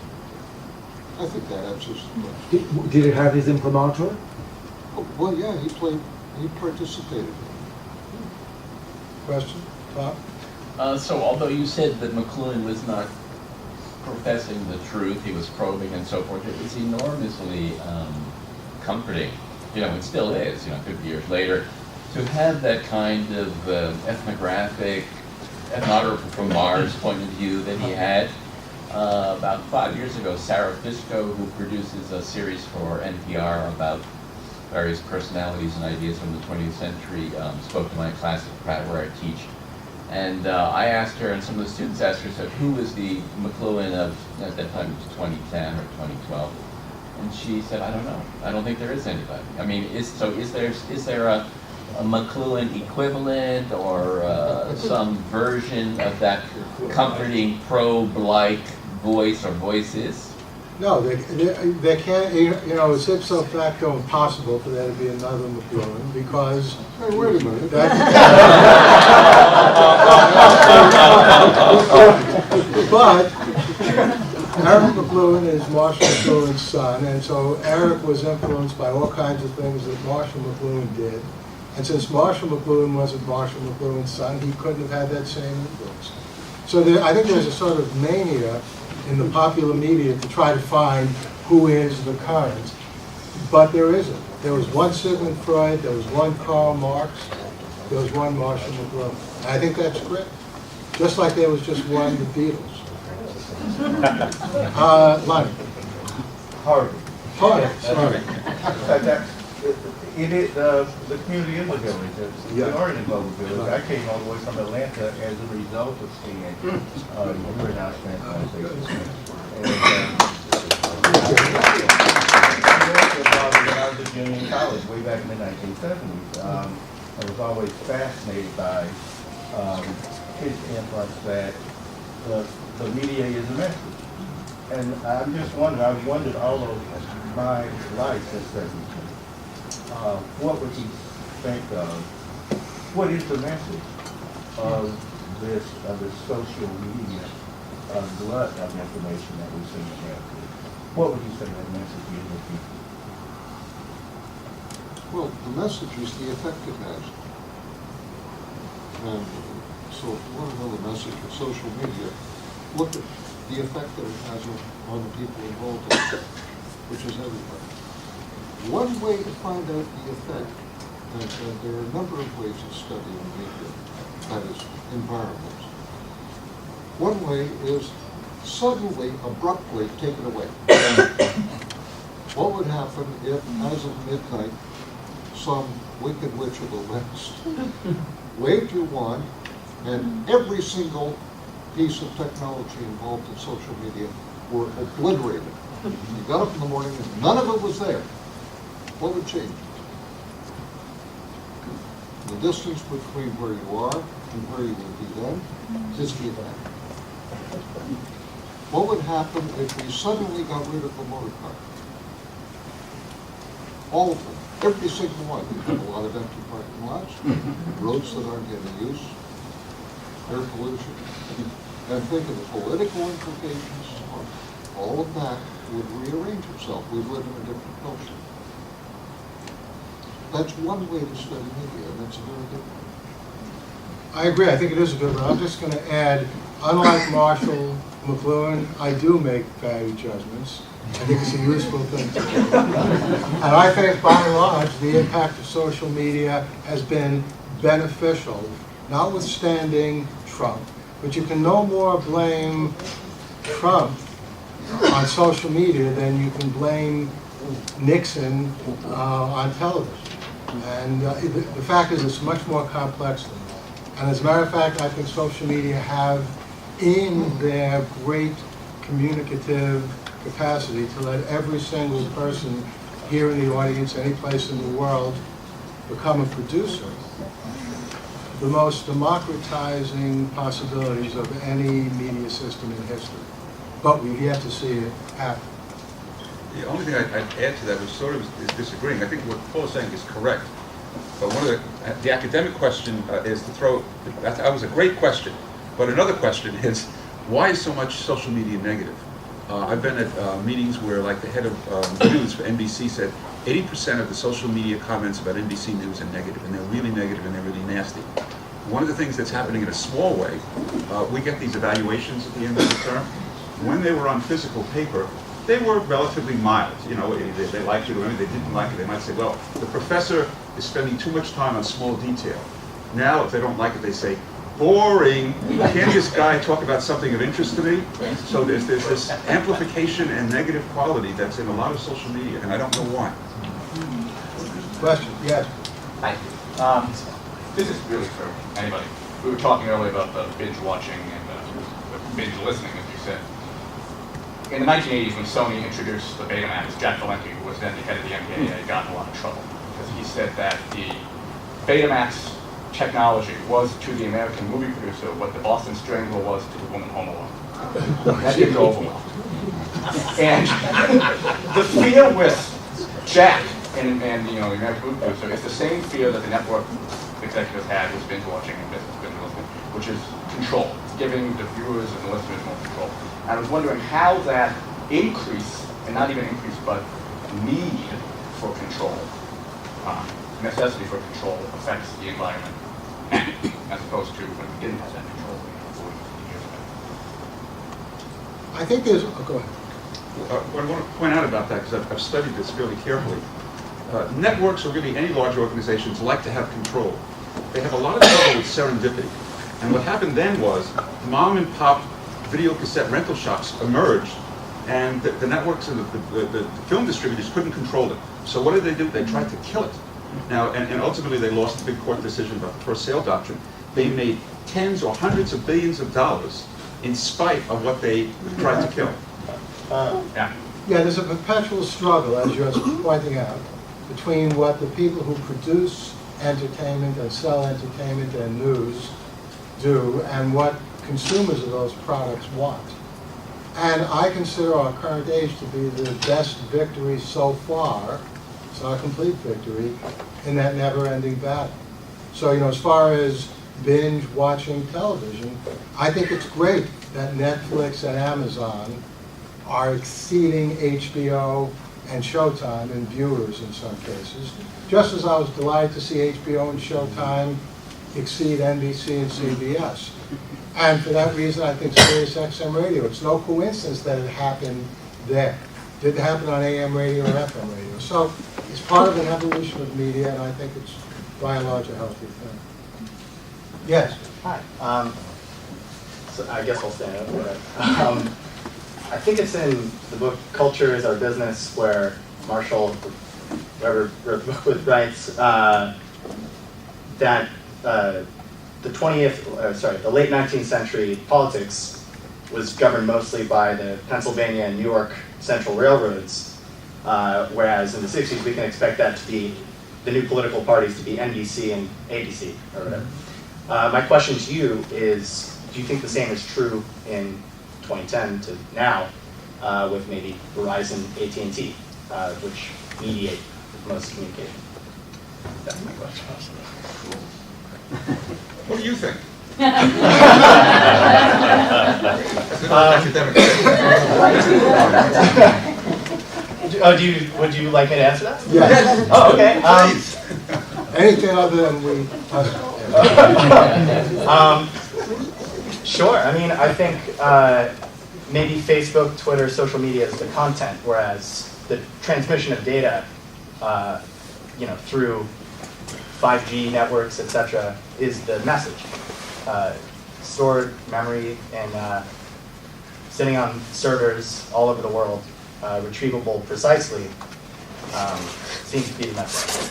I think that answers the question. Did it have his imprimatur? Oh, well, yeah, he participated. Question? Bob? So although you said that McLuhan was not professing the truth, he was probing and so forth, it was enormously comforting, it still is, 50 years later, to have that kind of ethnographic, ethnographer from Mars point of view that he had. About 5 years ago, Sarah Fishko, who produces a series for NPR about various personalities and ideas from the 20th century, spoke to my class at Pratt where I teach. And I asked her, and some of the students asked her, said, who was the McLuhan of, at that time it was 2010 or 2012? And she said, I don't know. I don't think there is anybody. I mean, is there a McLuhan equivalent or some version of that comforting probe-like voice or voices? No, they can't, it's ipso facto impossible for there to be another McLuhan because... Hey, wait a minute. But Eric McLuhan is Marshall McLuhan's son, and so Eric was influenced by all kinds of things that Marshall McLuhan did. And since Marshall McLuhan wasn't Marshall McLuhan's son, he couldn't have had that same influence. So I think there's a sort of mania in the popular media to try to find who is the current, but there isn't. There was one Sigmund Freud, there was one Karl Marx, there was one Marshall McLuhan. I think that's great. Just like there was just one the Beatles. Lonnie. Harvey. Sorry. The community is a village. We are in a global village. I came all the way from Atlanta as a result of seeing your announcement. And when I was a junior in college, way back in the 1970s, I was always fascinated by his influence that the media is a message. And I'm just wondering, I've wondered all of my life since then. What would he think of? What is the message of this social media glut of information that we seem to have? What would you say that message is to people? Well, the message is the effect it has. And so if you want to know the message of social media, look at the effect that it has on the people involved in it, which is everybody. One way to find out the effect, and there are a number of ways of studying media, that is, environments. One way is suddenly, abruptly take it away. What would happen if, as of midnight, some wicked witch of the West waved your wand and every single piece of technology involved in social media were obliterated? You got up in the morning and none of it was there. What would change? The distance between where you are and where you will be then is the event. What would happen if we suddenly got rid of the motor car? All of them, every single one. We have a lot of empty parking lots, roads that aren't getting used, air pollution. And think of the political implications. All of that would rearrange itself. We'd live in a different culture. That's one way to study media, and that's a very good one. I agree. I think it is a good one. I'm just going to add, unlike Marshall McLuhan, I do make value judgments. I think it's a useful thing to do. And I think, by and large, the impact of social media has been beneficial, notwithstanding Trump. But you can no more blame Trump on social media than you can blame Nixon on television. And the fact is, it's much more complex than that. And as a matter of fact, I think social media have in their great communicative capacity to let every single person here in the audience, any place in the world, become a producer, the most democratizing possibilities of any media system in history. But we've yet to see it happen. The only thing I'd add to that, which sort of is disagreeing, I think what Paul is saying is correct. But one of the academic question is to throw, that was a great question, but another question is, why is so much social media negative? I've been at meetings where, like, the head of news for NBC said 80% of the social media comments about NBC News are negative, and they're really negative and they're really nasty. One of the things that's happening in a small way, we get these evaluations at the end of the term. When they were on physical paper, they were relatively mild. You know, they liked it or they didn't like it. They might say, well, the professor is spending too much time on small detail. Now, if they don't like it, they say, boring. Can't this guy talk about something of interest to me? So there's this amplification and negative quality that's in a lot of social media, and I don't know why. Question, yes. Hi. This is really for anybody. We were talking earlier about the binge watching and the binge listening, as you said. In the 1980s, when Sony introduced the Betamax, Jack Valenti, who was then the head of the MPAA, got in a lot of trouble because he said that the Betamax technology was to the American movie producer what the Boston Strangler was to the woman home alone. That didn't go over well. And the fear with Jack and the American movie producer is the same fear that the network executives had with binge watching and business binge listening, which is control, giving the viewers and the listeners more control. And I was wondering how that increase, and not even increase, but need for control, necessity for control affects the environment as opposed to when we didn't have that control 40 years ago. I think there's, oh, go ahead. What I want to point out about that, because I've studied this fairly carefully, networks or really any large organizations like to have control. They have a lot of trouble with serendipity. And what happened then was mom and pop video cassette rental shops emerged, and the networks and the film distributors couldn't control it. So what did they do? They tried to kill it. Now, and ultimately they lost the big court decision about the first sale doctrine. They made tens or hundreds of billions of dollars in spite of what they tried to kill. Yeah, there's a perpetual struggle, as you're pointing out, between what the people who produce entertainment and sell entertainment and news do and what consumers of those products want. And I consider our current age to be the best victory so far, it's not a complete victory, in that never-ending battle. So, as far as binge watching television, I think it's great that Netflix and Amazon are exceeding HBO and Showtime in viewers in some cases, just as I was delighted to see HBO and Showtime exceed NBC and CBS. And for that reason, I think Sirius XM radio, it's no coincidence that it happened there. It didn't happen on AM radio or FM radio. So it's part of an evolution of media, and I think it's by and large a healthy thing. Yes? Hi. So I guess I'll stand up for it. I think it's in the book Culture is Our Business, where Marshall, whoever wrote the book with, writes that the late 19th century politics was governed mostly by the Pennsylvania and New York Central Railroads, whereas in the 60s we can expect that to be the new political parties to be NBC and ABC or whatever. My question to you is, do you think the same is true in 2010 to now with maybe Verizon, AT&T, which mediate most communication? That's my question. What do you think? Would you like me to answer that? Yes. Oh, okay. Anything other than we... Sure. I mean, I think maybe Facebook, Twitter, social media is the content, whereas the transmission of data, through 5G networks, etc., is the message. Stored memory and sitting on servers all over the world, retrievable precisely, seems to be the message.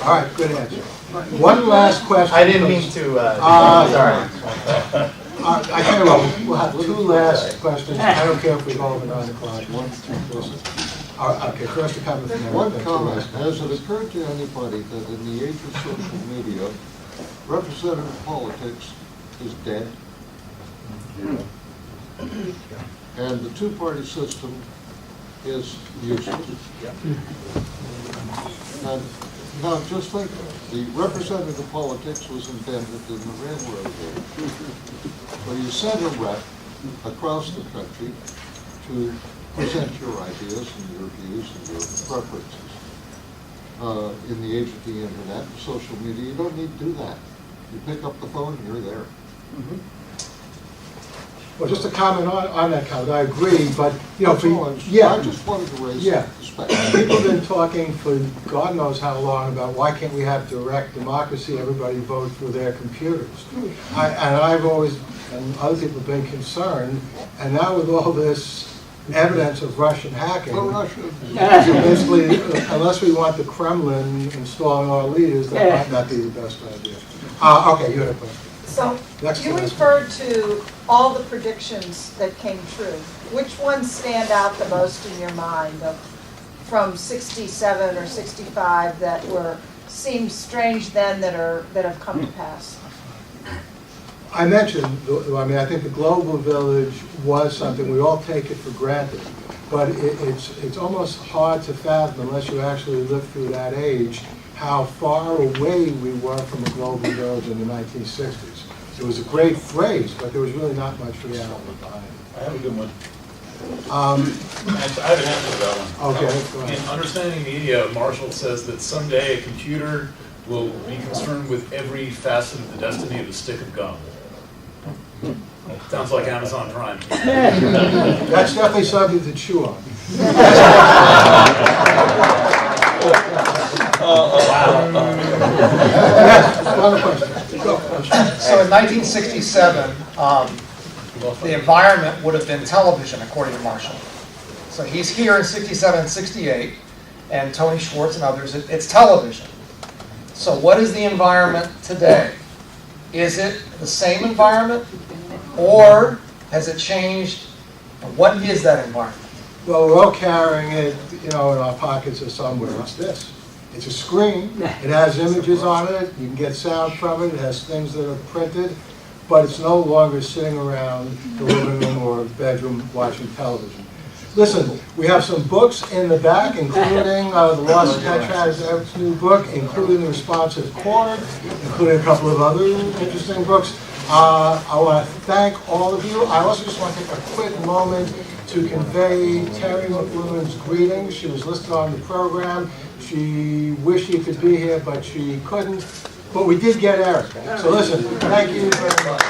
All right, good answer. One last question. I didn't mean to. Sorry. I tell you what, we'll have two last questions. I don't care if we go over 9 o'clock. Okay, first to come with One comment, has it occurred to anybody that in the age of social media, representative politics is dead? And the two-party system is useless? And now just think, the representative politics was invented in the railroad age. So you sent a rep across the country to present your ideas and your views and your preferences. In the age of the internet and social media, you don't need to do that. You pick up the phone and you're there. Well, just to comment on that, comment, I agree, but, you know, I just wanted to raise yeah. that perspective. People have been talking for God knows how long about why can't we have direct democracy, everybody vote through their computers. And I've always, and other people have been concerned, and now with all this evidence of Russian hacking, basically, unless we want the Kremlin installing our leaders, that might not be the best idea. Okay, you had a question. So Next you one. referred to all the predictions that came true. Which ones stand out the most in your mind from 67 or 65 that seemed strange then that have come to pass? I mentioned, I mean, I think the global village was something, we all take it for granted, but it's almost hard to fathom unless you actually live through that age how far away we were from a global village in the 1960s. It was a great phrase, but there was really not much reality behind it. I have a good one. I have an answer to that one. Okay, go ahead. In Understanding Media, Marshall says that someday a computer will be concerned with every facet of the destiny of a stick of gum. Sounds like Amazon Prime. That's definitely something to chew on. So in 1967, the environment would have been television, according to Marshall. So he's here in 67 and 68, and Tony Schwartz and others, it's television. So what is the environment today? Is it the same environment, or has it changed? And what is that environment? Well, we're all carrying it, you know, in our pockets or somewhere. It's this. It's a screen. It has images on it. You can get sound from it. It has things that are printed. But it's no longer sitting around the living room or bedroom watching television. Listen, we have some books in the back, including The Lost Tetrad, Eric's new book, including The Responsive Chord, including a couple of other interesting books. I want to thank all of you. I also just want to take a quick moment to convey Terry McLuhan's greetings. She was listed on the program. She wished she could be here, but she couldn't. But we did get Eric. So listen, thank you very much.